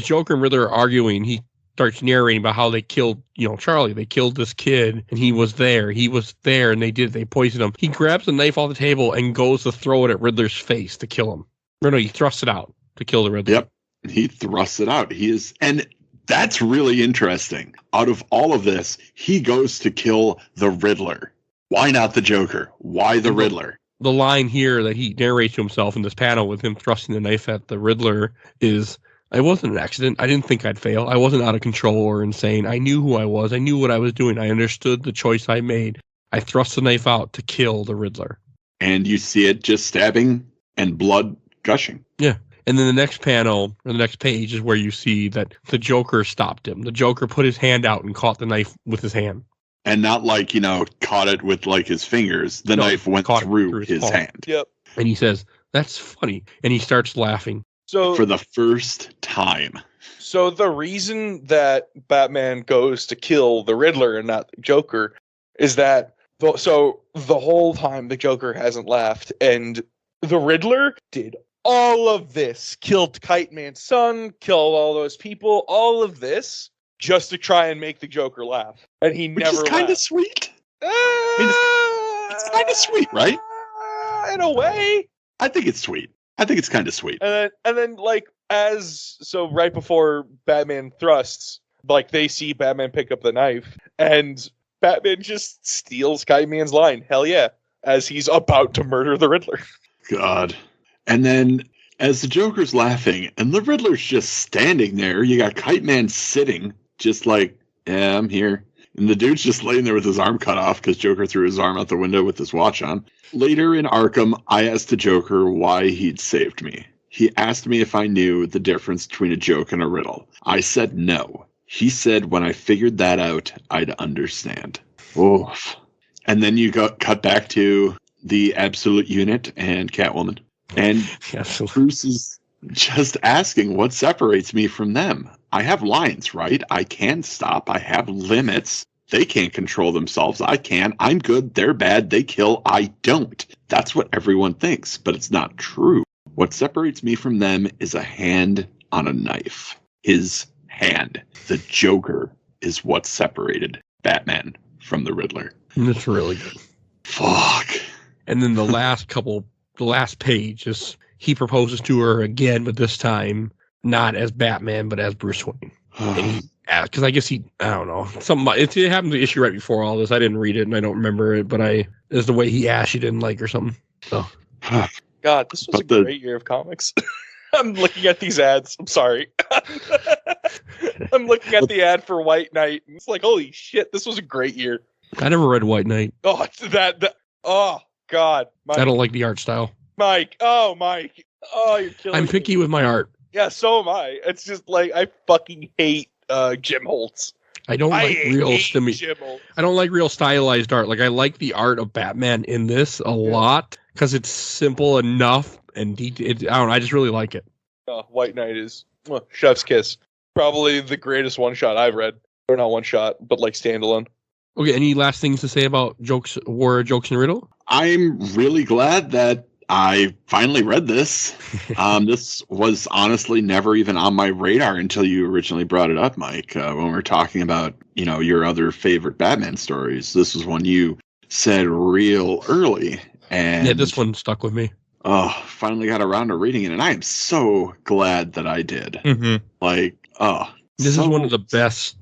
Speaker 2: Joker and Riddler are arguing, he starts narrating about how they killed, Charlie. They killed this kid, and he was there, and they poisoned him. He grabs the knife off the table and goes to throw it at Riddler's face to kill him. No, he thrusts it out to kill the Riddler.
Speaker 3: Yep. He thrusts it out. And that's really interesting. Out of all of this, he goes to kill the Riddler. Why not the Joker? Why the Riddler?
Speaker 2: The line here that he narrates to himself in this panel with him thrusting the knife at the Riddler is, "I wasn't an accident. I didn't think I'd fail. I wasn't out of control or insane. I knew who I was. I knew what I was doing. I understood the choice I made. I thrust the knife out to kill the Riddler."
Speaker 3: And you see it just stabbing and blood gushing.
Speaker 2: Yeah. And then the next panel, or the next page, is where you see that the Joker stopped him. The Joker put his hand out and caught the knife with his hand.
Speaker 3: And not like, caught it with like his fingers. The knife went through his
Speaker 2: palm.
Speaker 3: hand.
Speaker 4: Yep.
Speaker 2: And he says, "That's funny." And he starts laughing.
Speaker 4: So
Speaker 3: For the first time.
Speaker 4: So the reason that Batman goes to kill the Riddler and not the Joker is that So the whole time the Joker hasn't left, and the Riddler did all of this, killed Kite Man's son, killed all those people, all of this just to try and make the Joker laugh, and he
Speaker 3: Which
Speaker 4: never
Speaker 3: is kind of
Speaker 4: laughed.
Speaker 3: sweet. It's kind of sweet, right?
Speaker 4: In a way.
Speaker 3: I think it's sweet. I think it's kind of sweet.
Speaker 4: And then like so right before Batman thrusts, like they see Batman pick up the knife, and Batman just steals Kite Man's line, "Hell yeah," as he's about to murder the Riddler.
Speaker 3: God. And then as the Joker's laughing and the Riddler's just standing there, you got Kite Man sitting, just like, yeah, I'm here. And the dude's just laying there with his arm cut off because Joker threw his arm out the window with his watch on. Later in Arkham, I asked the Joker why he'd saved me. He asked me if I knew the difference between a joke and a riddle. I said no. He said when I figured that out, I'd understand. Oof. And then you cut back to the Absolute Unit and Catwoman. And Bruce is just asking what separates me from them. I have lines, right? I can stop. I have limits. They can't control themselves. I can. I'm good. They're bad. They kill. I don't. That's what everyone thinks, but it's not true. What separates me from them is a hand on a knife. His hand. The Joker is what separated Batman from the Riddler.
Speaker 2: That's really good.
Speaker 3: Fuck.
Speaker 2: And then the last page is he proposes to her again, but this time not as Batman, but as Bruce Wayne. Because I guess I don't know. It happened to the issue right before all this. I didn't read it and I don't remember it, but it's the way he asked she didn't like or something. So.
Speaker 4: God, this was a great year of comics. I'm looking at these ads. I'm sorry. I'm looking at the ad for White Knight. And it's like, holy shit, this was a great year.
Speaker 2: I never read White Knight.
Speaker 4: Oh, oh, God. Mike.
Speaker 2: I don't like the art style.
Speaker 4: Mike. Oh, you're killing
Speaker 2: I'm picky with my art.
Speaker 4: Yeah, so am I. It's just like, I fucking hate Jim Holtz.
Speaker 2: I don't like I don't like real stylized art. Like I like the art of Batman in this a lot because it's simple enough and I don't know. I just really like it.
Speaker 4: White Knight is chef's kiss. Probably the greatest one shot I've read, or not one shot, but like standalone.
Speaker 2: Okay. Any last things to say about War, Jokes, and Riddle?
Speaker 3: I'm really glad that I finally read this. This was honestly never even on my radar until you originally brought it up, Mike, when we were talking about, your other favorite Batman stories. This was one you said real early. And
Speaker 2: yeah, this one stuck with me.
Speaker 3: Oh, finally got around to reading it, and I am so glad that I did.
Speaker 4: Mm-hmm.
Speaker 3: This
Speaker 2: is one of the best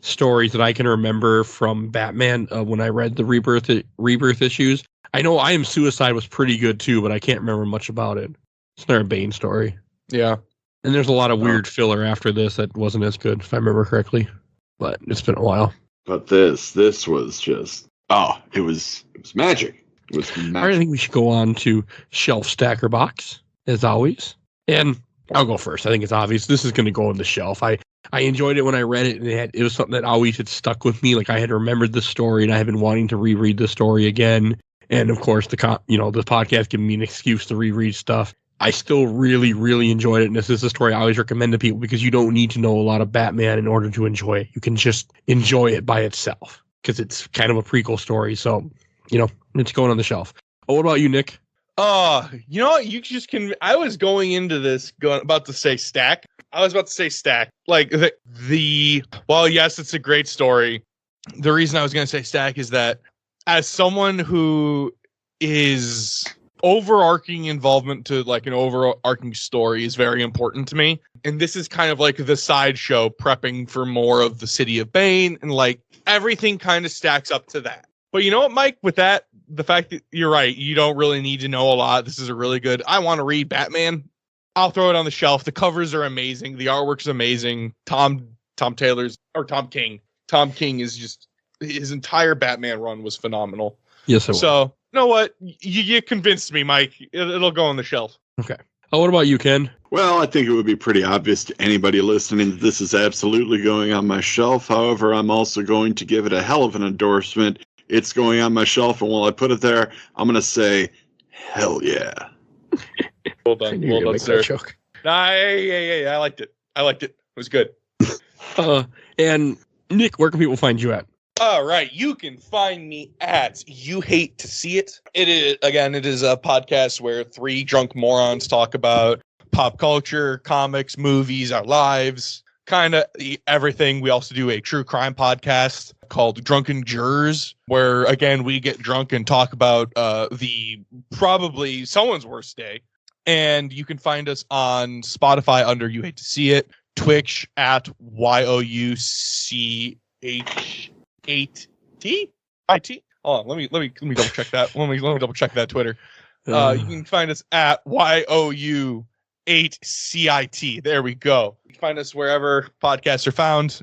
Speaker 2: stories that I can remember from Batman when I read the Rebirth issues. I know I Am Suicide was pretty good too, but I can't remember much about it. It's another Bane story.
Speaker 4: Yeah.
Speaker 2: And there's a lot of weird filler after this that wasn't as good, if I remember correctly. But it's been a while.
Speaker 3: But this was just, it was magic. It was magic.
Speaker 2: I think we should go on to Shelf Stacker Box, as always. And I'll go first. I think it's obvious. This is going to go on the shelf. I enjoyed it when I read it, and it was something that always had stuck with me. Like I had remembered the story, and I had been wanting to reread the story again. And of course, the podcast giving me an excuse to reread stuff. I still really, really enjoyed it. And this is a story I always recommend to people because you don't need to know a lot of Batman in order to enjoy it. You can just enjoy it by itself because it's kind of a prequel story. So, it's going on the shelf. Oh, what about you, Nick?
Speaker 4: You know what? You just can. I was going into this about to say stack. I was about to say stack. Like well, yes, it's a great story. The reason I was going to say stack is that as someone who is overarching involvement to like an overarching story is very important to me. And this is kind of like the sideshow prepping for more of the City of Bane. And like everything kind of stacks up to that. But you know what, Mike, with that, the fact that you're right, you don't really need to know a lot. This is a really good, I want to read Batman. I'll throw it on the shelf. The covers are amazing. The artwork's amazing. Tom King is just, his entire Batman run was phenomenal.
Speaker 2: Yes, it was.
Speaker 4: So, you know what? You convinced me, Mike. It'll go on the shelf.
Speaker 2: Okay. What about you, Ken?
Speaker 3: Well, I think it would be pretty obvious to anybody listening that this is absolutely going on my shelf. However, I'm also going to give it a hell of an endorsement. It's going on my shelf, and while I put it there, I'm going to say, hell yeah.
Speaker 4: Well done. Well done, sir. Yeah. I liked it. It was good.
Speaker 2: And Nick, where can people find you at?
Speaker 4: All right, you can find me at You Hate to See It. It is a podcast where three drunk morons talk about pop culture, comics, movies, our lives, kind of everything. We also do a true crime podcast called Drunken Jurors, where again we get drunk and talk about the probably someone's worst day. And you can find us on Spotify under You Hate to See It, Twitch at YOUCH8T. Hold on, let me double check that. Let me double check that Twitter. You can find us at YOU8CIT. There we go. You can find us wherever podcasts are found.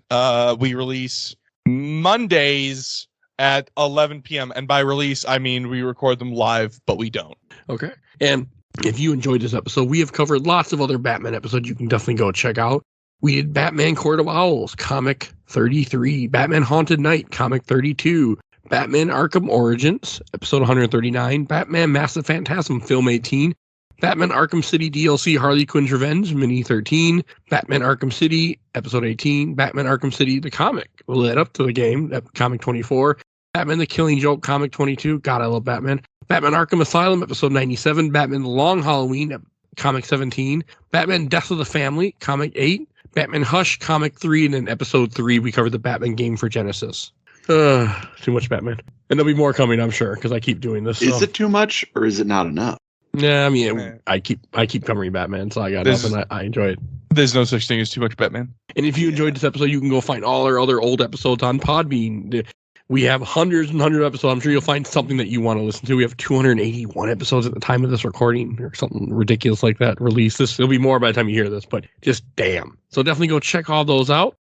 Speaker 4: We release Mondays at 11 p.m. And by release, I mean we record them live, but we don't.
Speaker 2: Okay. And if you enjoyed this episode, we have covered lots of other Batman episodes you can definitely go check out. We did Batman Court of Owls, comic 33, Batman Haunted Knight, comic 32, Batman Arkham Origins, episode 139, Batman Massive Phantasm, film 18, Batman Arkham City DLC Harley Quinn's Revenge, mini 13, Batman Arkham City, episode 18, Batman Arkham City, the comic, led up to the game, comic 24, Batman The Killing Joke, comic 22, God, I love Batman, Batman Arkham Asylum, episode 97, Batman The Long Halloween, comic 17, Batman Death of the Family, comic 8, Batman Hush, comic 3, and then episode 3, we covered the Batman game for Genesis. Too much Batman. And there'll be more coming, I'm sure, because I keep doing this.
Speaker 3: Is it too much, or is it not enough?
Speaker 2: Yeah, I mean, I keep covering Batman, so I got enough, and I enjoy it.
Speaker 4: There's no such thing as too much Batman.
Speaker 2: And if you enjoyed this episode, you can go find all our other old episodes on Podbean. We have hundreds and hundreds of episodes. I'm sure you'll find something that you want to listen to. We have 281 episodes at the time of this recording, or something ridiculous like that. Release this. There'll be more by the time you hear this, but just damn. So definitely go check all those out.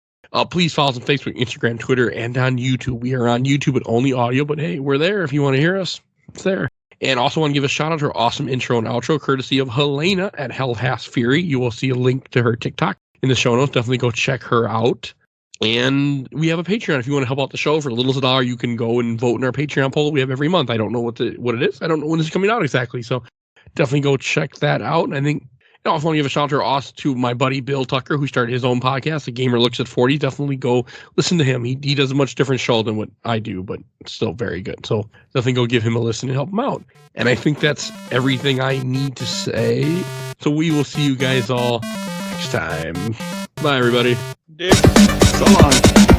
Speaker 2: Please follow us on Facebook, Instagram, Twitter, and on YouTube. We are on YouTube, but only audio. But hey, we're there if you want to hear us. It's there. And also want to give a shout out to our awesome intro and outro, courtesy of Helena at Hell Has Fury. You will see a link to her TikTok in the show notes. Definitely go check her out. And we have a Patreon. If you want to help out the show for little as a dollar, you can go and vote in our Patreon poll that we have every month. I don't know what it is. I don't know when it's coming out exactly. So definitely go check that out. And I think I also want to give a shout out to my buddy Bill Tucker, who started his own podcast, The Gamer Looks at 40. Definitely go listen to him. He does a much different show than what I do, but still very good. So definitely go give him a listen and help him out. And I think that's everything I need to say. So we will see you guys all next time. Bye, everybody.
Speaker 4: Dick.
Speaker 3: So long.